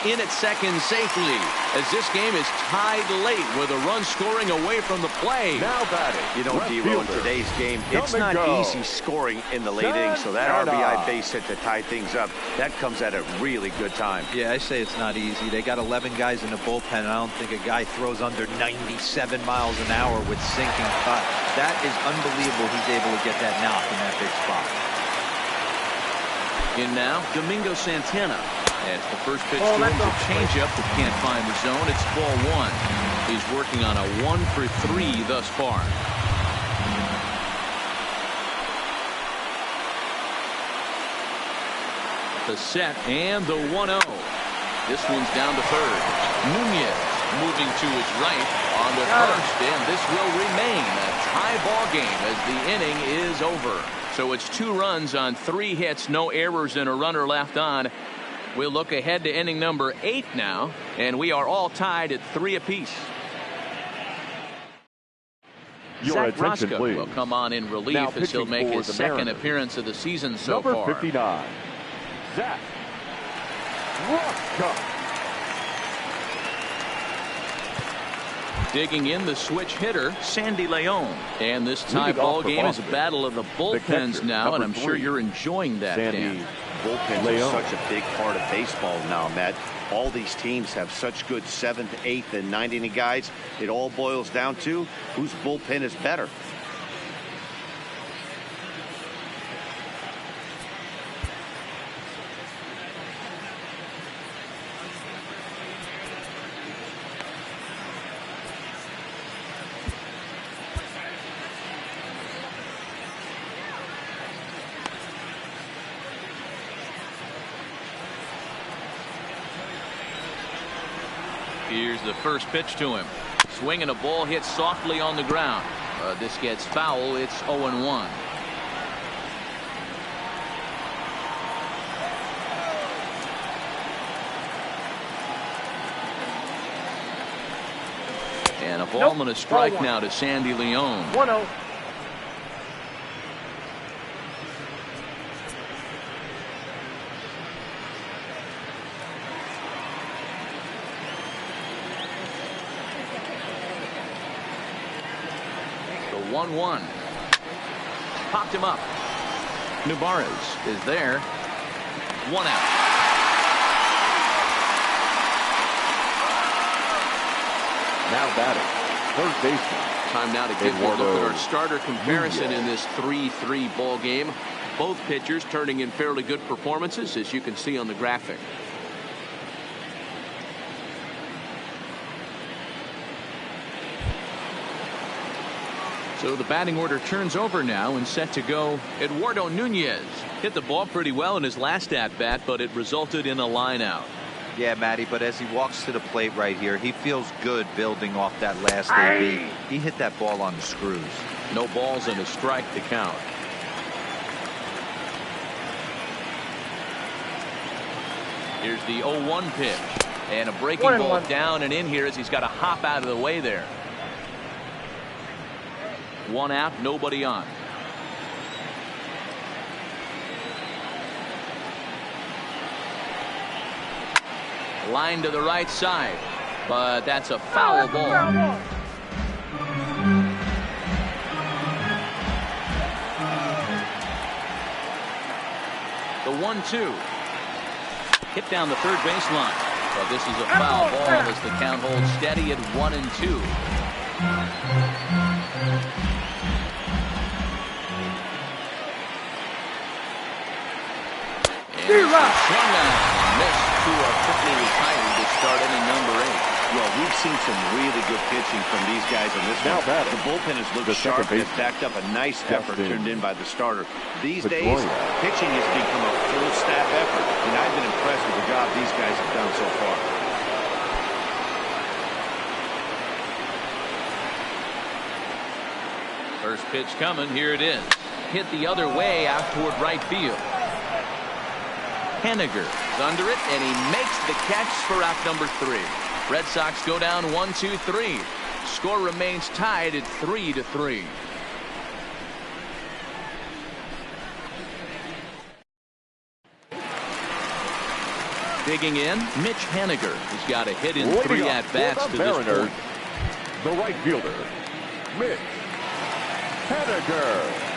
He's in at second safely as this game is tied late with a run scoring away from the play. Now batting. You know, D-Roll, in today's game, it's not easy scoring in the late innings, so that RBI base hit to tie things up, that comes at a really good time. Yeah, I say it's not easy. They got 11 guys in the bullpen, and I don't think a guy throws under 97 miles an hour with sinking cut. That is unbelievable he's able to get that knock in that big spot. In now, Domingo Santana. As the first pitch to him is a changeup that can't find the zone. It's ball 1. He's working on a 1-for-3 thus far. The set and the 1-0. This one's down to third. Nunez moving to his right on the first, and this will remain a tie ball game as the inning is over. So it's 2 runs on 3 hits, no errors, and a runner left on. We'll look ahead to inning number 8 now, and we are all tied at 3 apiece. Your Zach attention, Roscoe please. will come on in relief as he'll make his second appearance of the season so far. Number 59, Zach Roscoe. Digging in the switch hitter, Sandy Leon. And this tie ball game is a battle of the bullpens now, and I'm sure you're enjoying that, Dan. Bullpens are such a big part of baseball now, Matt. All these teams have such good 7th, 8th, and 9th inning guys. It all boils down to whose bullpen is better. Here's the first pitch to him. Swing and a ball hit softly on the ground. This gets foul. It's 0-1. And a ball and a strike now to Sandy Leon. 1-0. The 1-1. Popped him up. Nubarez is there. 1 out. Now batting, third baseman. Time now to get a look at our starter comparison in this 3-3 ball game. Both pitchers turning in fairly good performances, as you can see on the graphic. So the batting order turns over now and set to go. Eduardo Nunez hit the ball pretty well in his last at-bat, but it resulted in a line out. Yeah, Matty, but as he walks to the plate right here, he feels good building off that last AB. He hit that ball on the screws. No balls and a strike to count. Here's the 0-1 pitch. And a breaking ball down and in here as he's got to hop out of the way there. 1 out, nobody on. Line to the right side, but that's a foul ball. The 1-2. Hit down the third baseline. But this is a foul ball as the count holds steady at 1-2. Swung on, missed to a quickly retired to start inning number 8. Well, we've seen some really good pitching from these guys in this one. The bullpen has looked sharp and has backed up a nice effort turned in by the starter. These days, pitching has become a full staff effort, and I've been impressed with the job these guys have done so far. First pitch coming, here it is. Hit the other way out toward right field. Henniger is under it, and he makes the catch for out number 3. Red Sox go down 1-2-3. Score remains tied at 3-3. Digging in, Mitch Henniger. He's got a hit in 3 at-bats to this point. The right fielder, Mitch Henniger.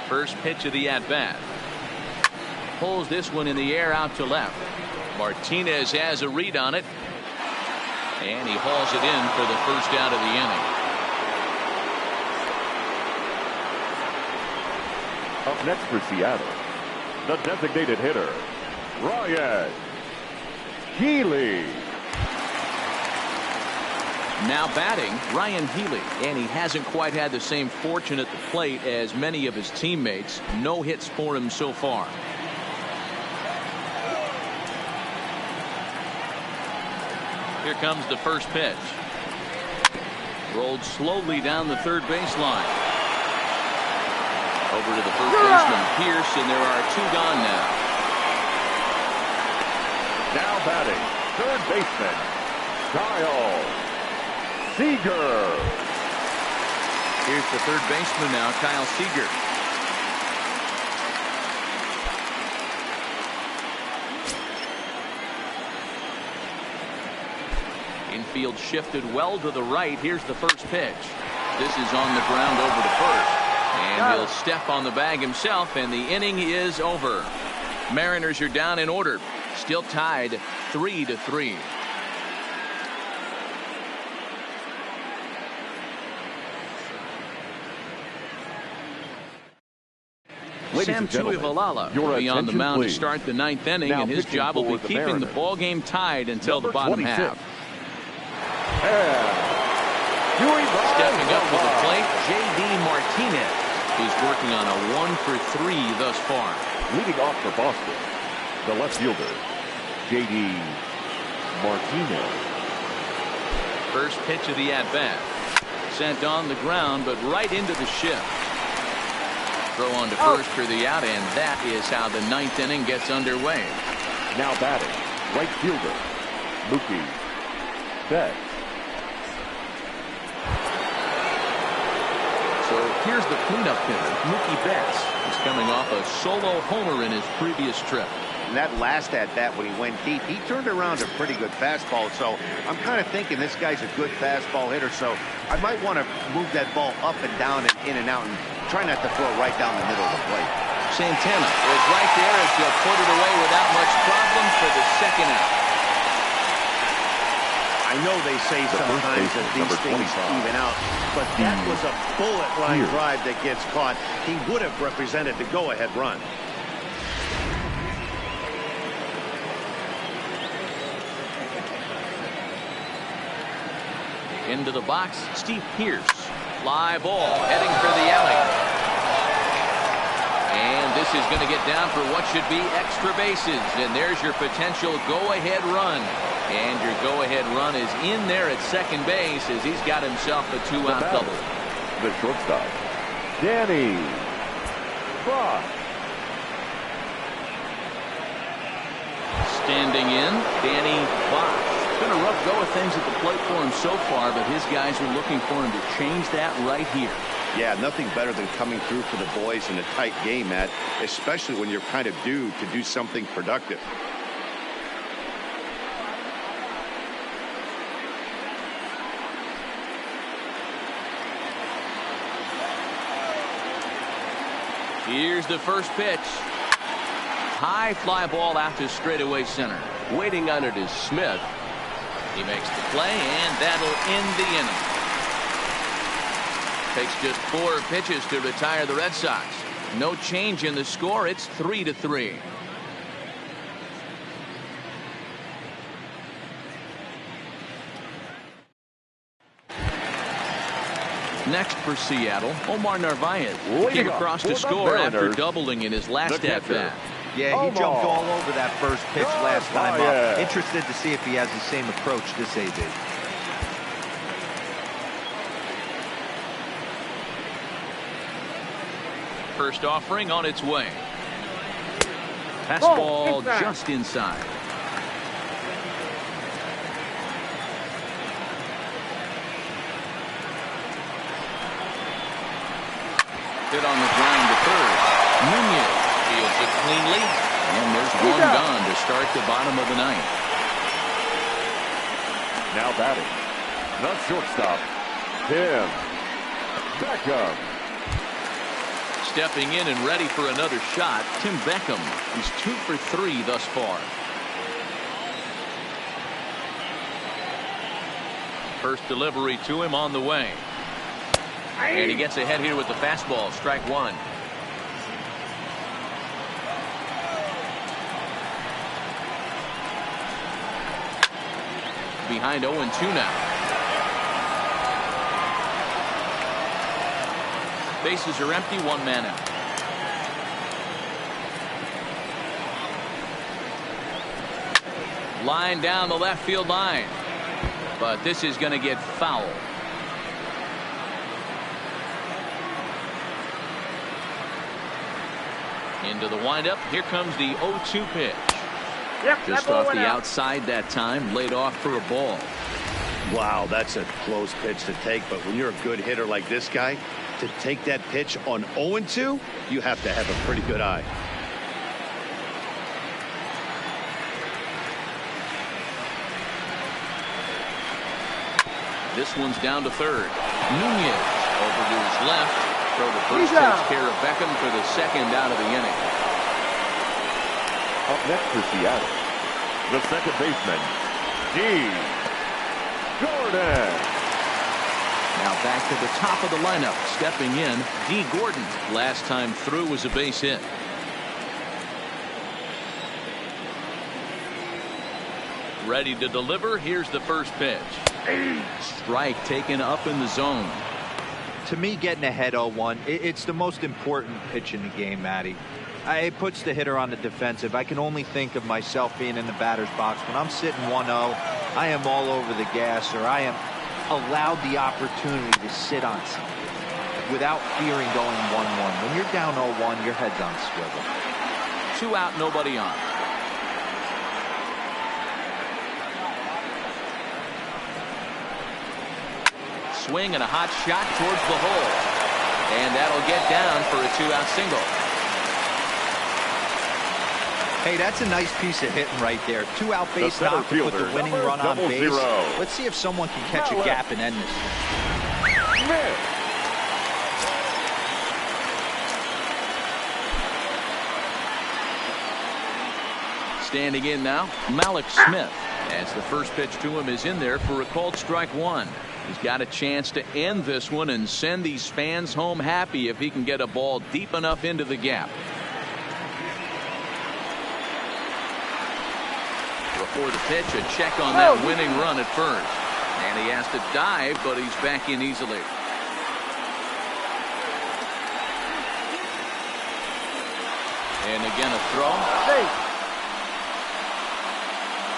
First pitch of the at-bat. Pulls this one in the air out to left. Martinez has a read on it. And he hauls it in for the first out of the inning. Up next for Seattle, the designated hitter, Ryan Healy. Now batting, Ryan Healy, and he hasn't quite had the same fortune at the plate as many of his teammates. No hits for him so far. Here comes the first pitch. Rolled slowly down the third baseline. Over to the first baseman, Pierce, and there are 2 gone now. Now batting, third baseman, Kyle Seager. Here's the third baseman now, Kyle Seager. Infield shifted well to the right. Here's the first pitch. This is on the ground over to first. And he'll step on the bag himself, and the inning is over. Mariners are down in order. Still tied 3-3. Sam Tuivailala will be on the mound to start the 9th inning, and his job will be keeping the ball game tied until the bottom half. Stepping up to the plate, J.D. Martinez, who's working on a 1-for-3 thus far. Leading off for Boston, the left fielder, J.D. Martinez. First pitch of the at-bat. Sent on the ground, but right into the shift. Throw on to first for the out, and that is how the 9th inning gets underway. Now batting, right fielder, Mookie Betts. So here's the cleanup hitter, Mookie Betts. He's coming off a solo homer in his previous trip. And that last at-bat when he went deep, he turned around a pretty good fastball. So I'm kind of thinking this guy's a good fastball hitter. So I might want to move that ball up and down and in and out and try not to throw it right down the middle of the plate. Santana is right there as he'll put it away without much problem for the second out. I know they say sometimes that these things even out, but that was a bullet line drive that gets caught. He would have represented the go-ahead run. Into the box, Steve Pierce. Fly ball heading for the alley. And this is going to get down for what should be extra bases. And there's your potential go-ahead run. And your go-ahead run is in there at second base as he's got himself a two-out double. The shortstop, Danny Fox. Standing in, Danny Fox. It's been a rough go of things at the plate for him so far, but his guys are looking for him to change that right here. Yeah, nothing better than coming through for the boys in a tight game, Matt, especially when you're kind of due to do something productive. Here's the first pitch. High fly ball out to straightaway center. Waiting on it is Smith. He makes the play, and that'll end the inning. Takes just 4 pitches to retire the Red Sox. No change in the score. It's 3-3. Next for Seattle, Omar Narvaez came across to score after doubling in his last at-bat. Yeah, he jumped all over that first pitch last time up. Interested to see if he has the same approach this AB. First offering on its way. Fastball just inside. Hit on the ground to third. Nunez fields it cleanly, and there's one gone to start the bottom of the ninth. Now batting, the shortstop, Tim Beckham. Stepping in and ready for another shot, Tim Beckham. He's 2 for 3 thus far. First delivery to him on the way. And he gets ahead here with the fastball. Strike one. Behind 0-2 now. Bases are empty, 1 man out. Line down the left field line. But this is going to get foul. Into the windup. Here comes the 0-2 pitch. Just off the outside that time. Laid off for a ball. Wow, that's a close pitch to take. But when you're a good hitter like this guy, to take that pitch on 0-2, you have to have a pretty good eye. This one's down to third. Nunez over to his left. So the first takes care of Beckham for the second out of the inning. Up next for Seattle, the second baseman, D. Gordon. Now back to the top of the lineup. Stepping in, D. Gordon. Last time through was a base hit. Ready to deliver. Here's the first pitch. Strike taken up in the zone. To me, getting ahead 0-1, it's the most important pitch in the game, Matty. It puts the hitter on the defensive. I can only think of myself being in the batter's box. When I'm sitting 1-0, I am all over the gas, or I am allowed the opportunity to sit on something without fearing going 1-1. When you're down 0-1, your head's on swivel. 2 out, nobody on. Swing and a hot shot towards the hole. And that'll get down for a 2-out single. Hey, that's a nice piece of hitting right there. 2-out base knock to put the winning run on base. Let's see if someone can catch a gap and end this. Standing in now, Malik Smith. As the first pitch to him is in there for a called strike one. He's got a chance to end this one and send these fans home happy if he can get a ball deep enough into the gap. Before the pitch, a check on that winning run at first. And he has to dive, but he's back in easily. And again, a throw. Hey.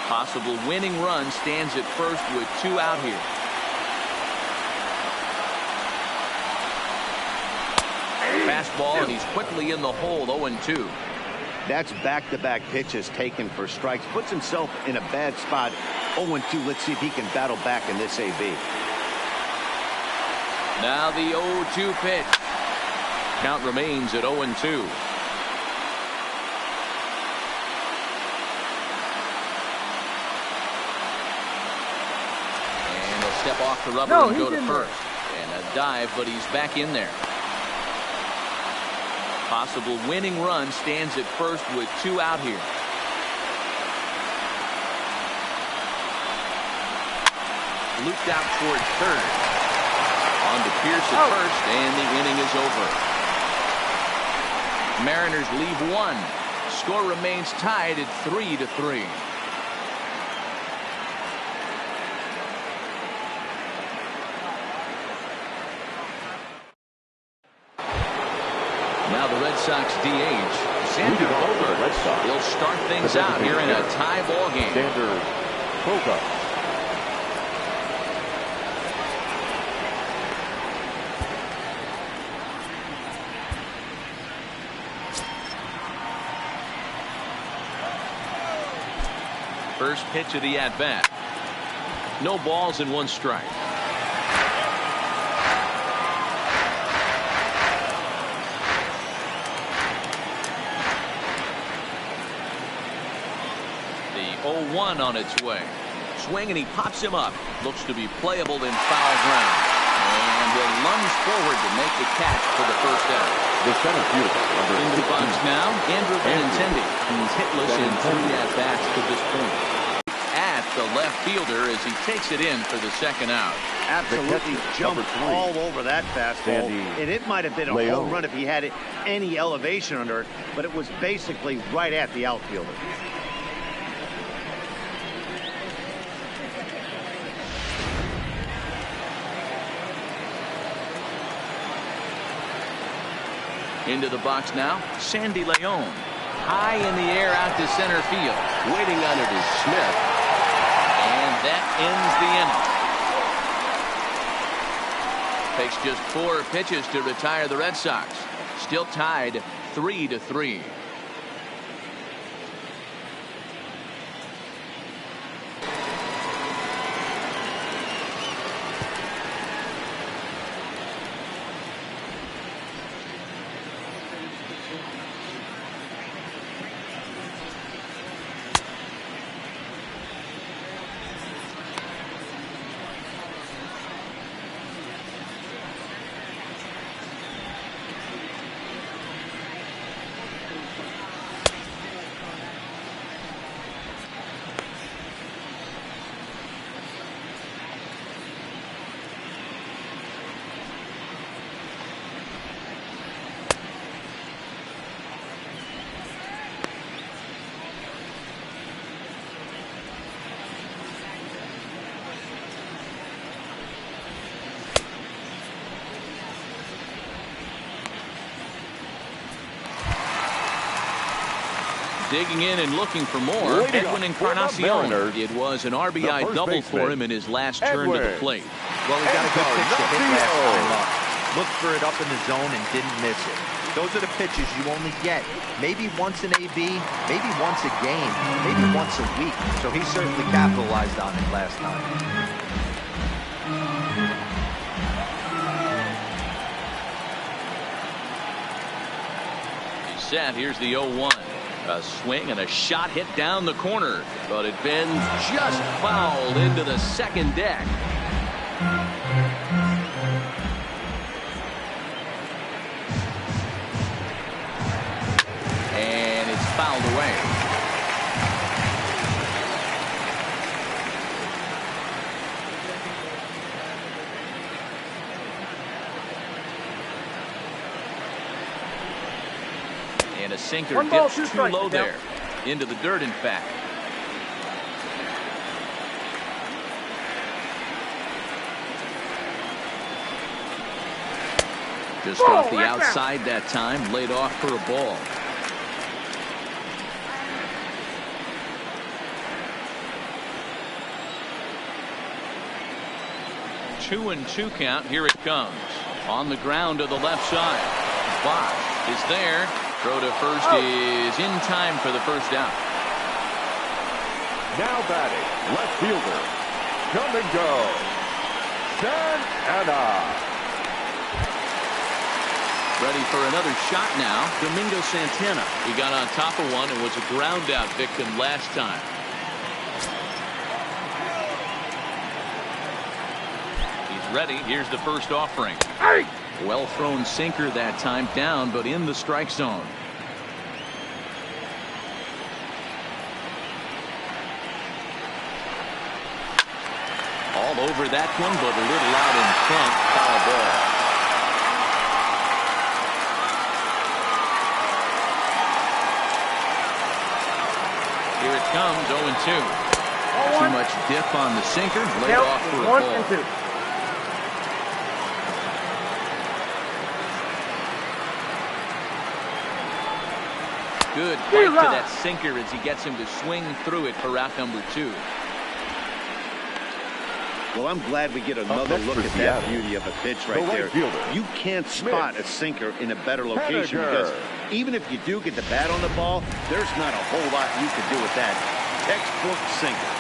Possible winning run stands at first with 2 out here. Fastball, and he's quickly in the hole, 0-2. That's back-to-back pitches taken for strikes. Puts himself in a bad spot. 0-2. Let's see if he can battle back in this AB. Now the 0-2 pitch. Count remains at 0-2. And he'll step off the rubber and go to first. And a dive, but he's back in there. Possible winning run stands at first with 2 out here. Looped out toward third. On to Pierce at first, and the inning is over. Mariners leave 1. Score remains tied at 3-3. Now the Red Sox DH, Xander Bogaerts. He'll start things out here in a tie ball game. Xander Bogaerts. First pitch of the at-bat. No balls and 1 strike. The 0-1 on its way. Swing, and he pops him up. Looks to be playable in foul ground. And will lunge forward to make the catch for the first out. The center fielder. Into the box now, Andrew Benintendi. He's hitless in 3 at-bats to this point. At the left fielder as he takes it in for the second out. Absolutely jumped all over that fastball. And it might have been a home run if he had any elevation under it, but it was basically right at the outfielder. Into the box now, Sandy Leon. High in the air out to center field. Waiting on it is Smith. And that ends the inning. Takes just 4 pitches to retire the Red Sox. Still tied 3-3. Digging in and looking for more, Edwin Encarnacion. It was an RBI double for him in his last turn to the plate. Well, he got a good pitch to hit last time up. Looked for it up in the zone and didn't miss it. Those are the pitches you only get maybe once in AB, maybe once a game, maybe once a week. So he certainly capitalized on it last time. He's set. Here's the 0-1. A swing and a shot hit down the corner, but it bends just fouled into the second deck. And it's fouled away. And a sinker dips too low there. Into the dirt, in fact. Just off the outside that time, laid off for a ball. 2-2 count. Here it comes. On the ground to the left side. Bosch is there. Throw to first is in time for the first down. Now batting, left fielder. Come and go. Santana. Ready for another shot now. Domingo Santana. He got on top of one and was a ground out victim last time. He's ready. Here's the first offering. Well thrown sinker that time, down but in the strike zone. All over that one, but a little out in front. Foul ball. Here it comes, 0-2. Too much dip on the sinker, laid off for a ball. Good bite to that sinker as he gets him to swing through it for out number 2. Well, I'm glad we get another look at that beauty of a pitch right there. You can't spot a sinker in a better location because even if you do get the bat on the ball, there's not a whole lot you can do with that. Textbook sinker.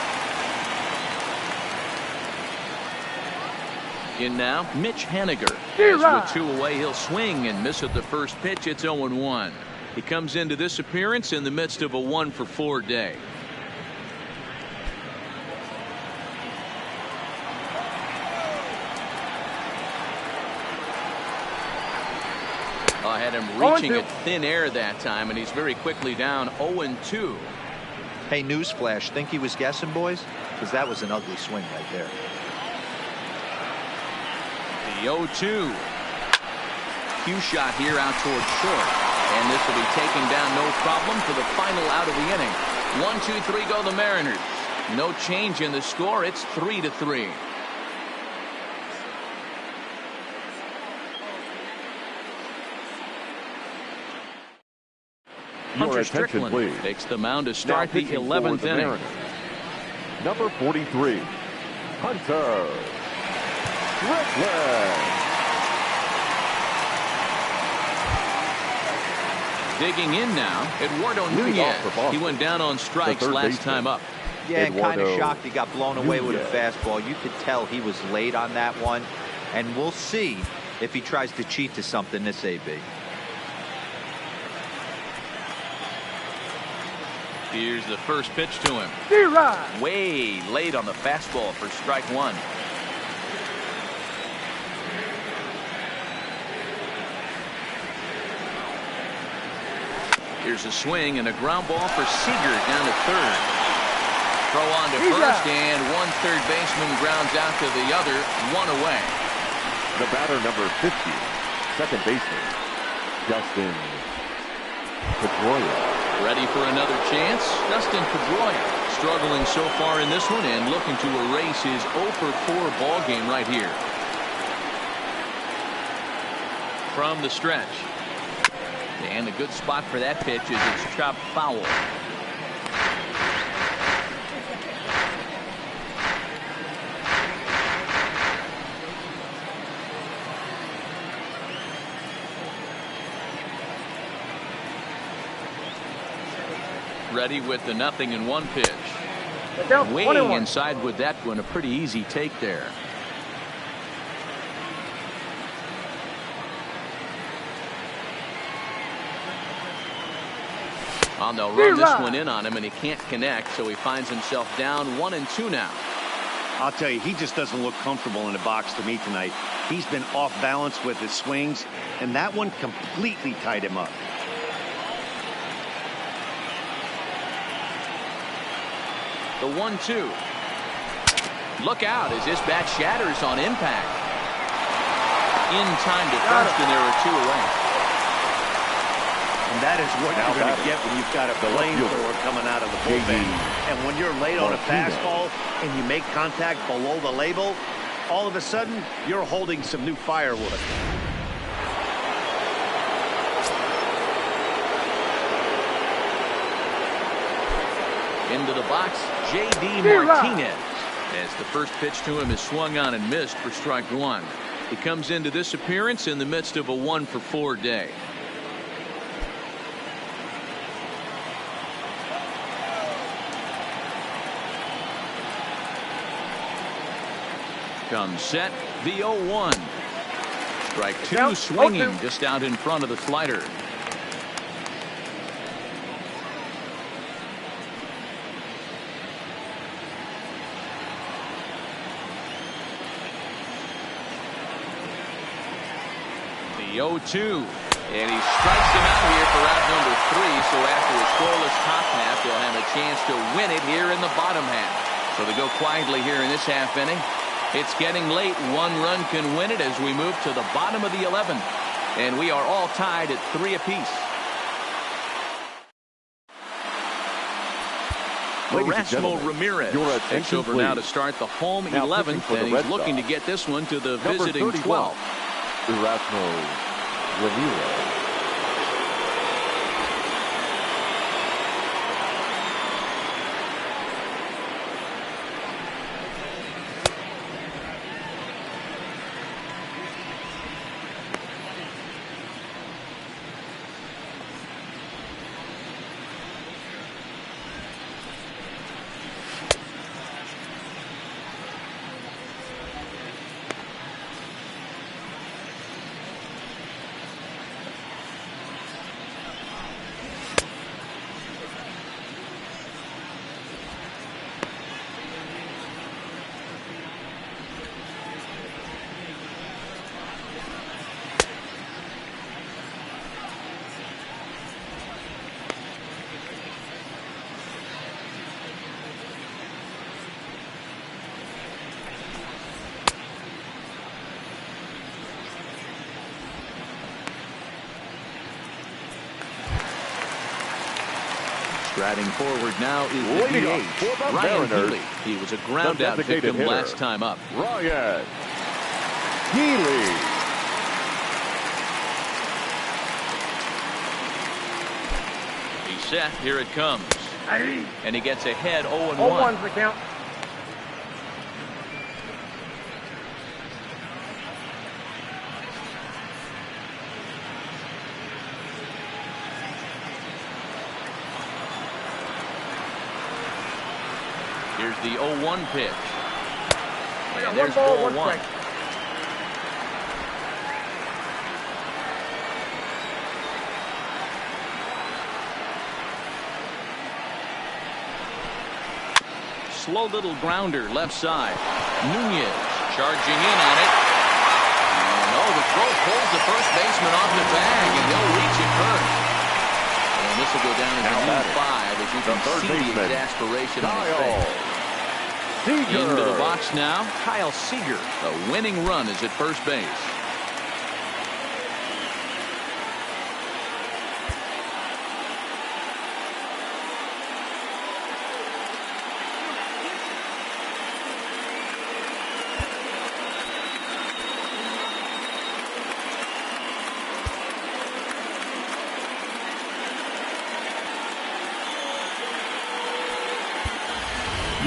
In now, Mitch Haniger. As with 2 away, he'll swing and miss at the first pitch. It's 0-1. He comes into this appearance in the midst of a 1-for-4 day. I had him reaching at thin air that time, and he's very quickly down 0-2. Hey, newsflash, think he was guessing, boys? Because that was an ugly swing right there. The 0-2. Cue shot here out towards short. And this will be taken down no problem for the final out of the inning. 1-2-3 go the Mariners. No change in the score. It's 3-3. Hunter Strickland takes the mound to start the 11th inning. Number 43, Hunter Strickland. Digging in now, Eduardo Nunez. He went down on strikes last time up. Yeah, and kind of shocked he got blown away with a fastball. You could tell he was late on that one. And we'll see if he tries to cheat to something this AB. Here's the first pitch to him. Way late on the fastball for strike 1. Here's a swing and a ground ball for Seager down to third. Throw on to first, and one third baseman grounds out to the other, 1 away. The batter, number 50, second baseman, Dustin Pedroia. Ready for another chance? Dustin Pedroia struggling so far in this one and looking to erase his 0-for-4 ball game right here. From the stretch. And a good spot for that pitch is it's chopped foul. Ready with the 0-1 pitch. Way inside with that one, a pretty easy take there. They'll run this one in on him, and he can't connect, so he finds himself down 1-2 now. I'll tell you, he just doesn't look comfortable in the box to me tonight. He's been off balance with his swings, and that one completely tied him up. The 1-2. Look out as this bat shatters on impact. In time to first, and there are 2 away. And that is what you're going to get when you've got a flamethrower coming out of the bullpen. And when you're late on a fastball and you make contact below the label, all of a sudden you're holding some new firewood. Into the box, J.D. Martinez. As the first pitch to him is swung on and missed for strike one. He comes into this appearance in the midst of a 1-for-4 day. Comes set, the 0-1. Strike two, swinging just out in front of the slider. The 0-2. And he strikes him out here for out number 3. So after a scoreless top half, they'll have a chance to win it here in the bottom half. So they go quietly here in this half inning. It's getting late. 1 run can win it as we move to the bottom of the 11th. And we are all tied at 3 apiece. Erasmo Ramirez takes over now to start the home 11th, and he's looking to get this one to the visiting 12th. Erasmo Ramirez. Striding forward now is the DH, Ryan Healy. He was a ground out victim last time up. Ryan Healy. He's set. Here it comes. And he gets ahead 0-1. 0-1's the count. Here's the 0-1 pitch. And One there's ball, ball 1 one. strike. Slow little grounder left side. Nunez charging in on it. And the throw pulls the first baseman off the bag, and he'll reach it first. And this will go down as a 5 as you can see the exasperation on his face. Into the box now, Kyle Seager. The winning run is at first base.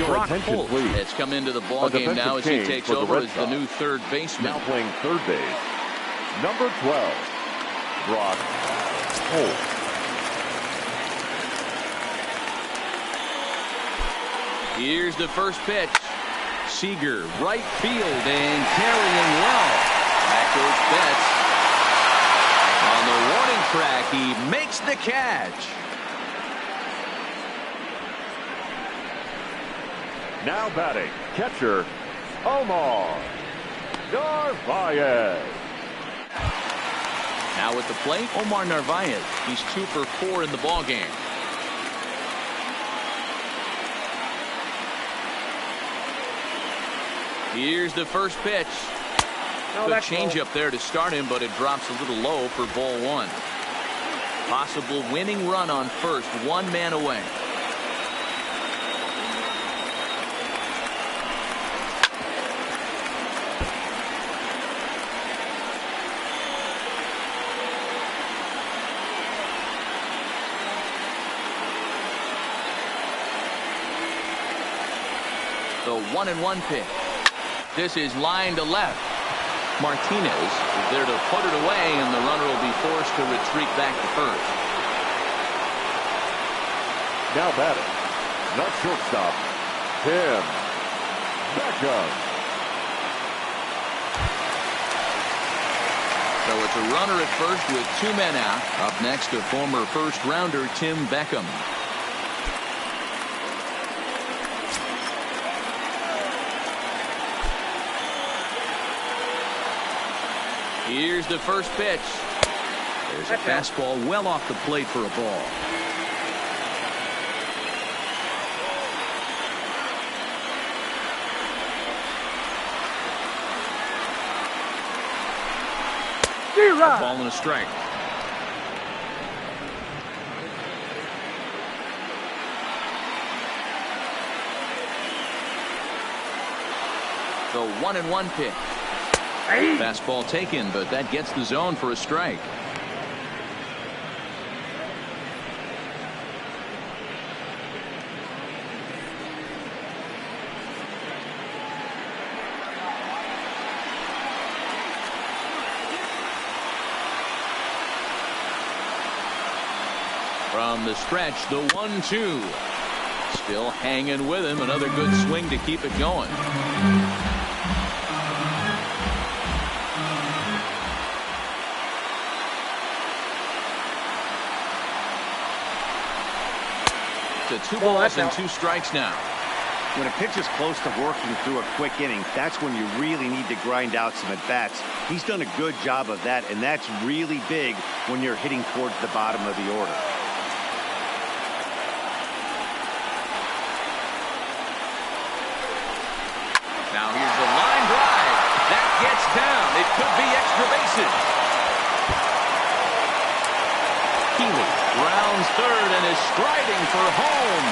Brock Holt has come into the ball game now as he takes over as the new third baseman. Now playing third base, number 12, Brock Holt. Here's the first pitch. Seager, right field, and carrying well. Back goes Betts. On the warning track, he makes the catch. Now batting, catcher, Omar Narvaez. Now at the plate, Omar Narvaez. He's 2 for 4 in the ball game. Here's the first pitch. Good change up there to start him, but it drops a little low for ball 1. Possible winning run on first, 1 man away. The 1-1 pitch. This is line to left. Martinez is there to put it away, and the runner will be forced to retreat back to first. Now batting, not shortstop, Tim Beckham. So it's a runner at first with 2 men out. Up next, a former first-rounder, Tim Beckham. Here's the first pitch. There's a fastball well off the plate for a ball. A ball and a strike. The 1-1 pitch. Fastball taken, but that gets the zone for a strike. From the stretch, the 1-2. Still hanging with him. Another good swing to keep it going. To 2 balls and 2 strikes now. When a pitch is close to working through a quick inning, that's when you really need to grind out some at-bats. He's done a good job of that, and that's really big when you're hitting towards the bottom of the order. Now here's the line drive. That gets down. It could be extra bases. Healy rounds third and is striding for home.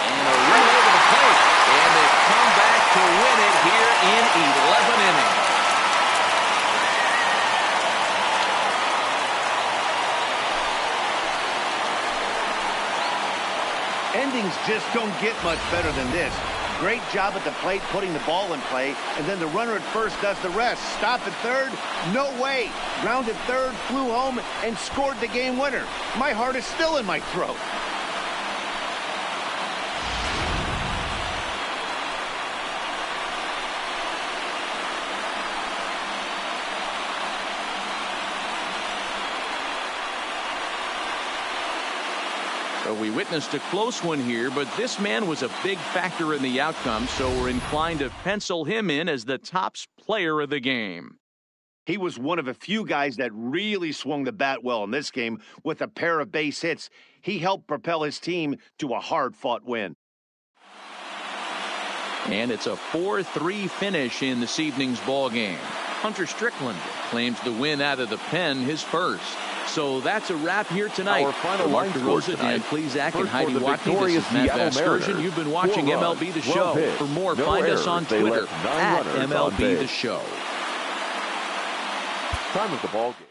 And a run over the plate. And they come back to win it here in 11 innings. Endings just don't get much better than this. Great job at the plate putting the ball in play, and then the runner at first does the rest. Stop at third? No way. Grounded third, flew home, and scored the game winner. My heart is still in my throat. So we witnessed a close one here, but this man was a big factor in the outcome, so we're inclined to pencil him in as the top player of the game. He was one of a few guys that really swung the bat well in this game with a pair of base hits. He helped propel his team to a hard-fought win. And it's a 4-3 finish in this evening's ball game. Hunter Strickland claims the win out of the pen, his first. So that's a wrap here tonight. Our final Mark line DeRosa, score Dan tonight. Plezak, and First Heidi for the Watkey. This is Matt Seattle Vasgersian. Mariners. You've been watching 4 runs, MLB The 12 Show. hits, For more, no find us errors. on They Twitter left 9 at runners on MLB The base. Show. Time of the ball game.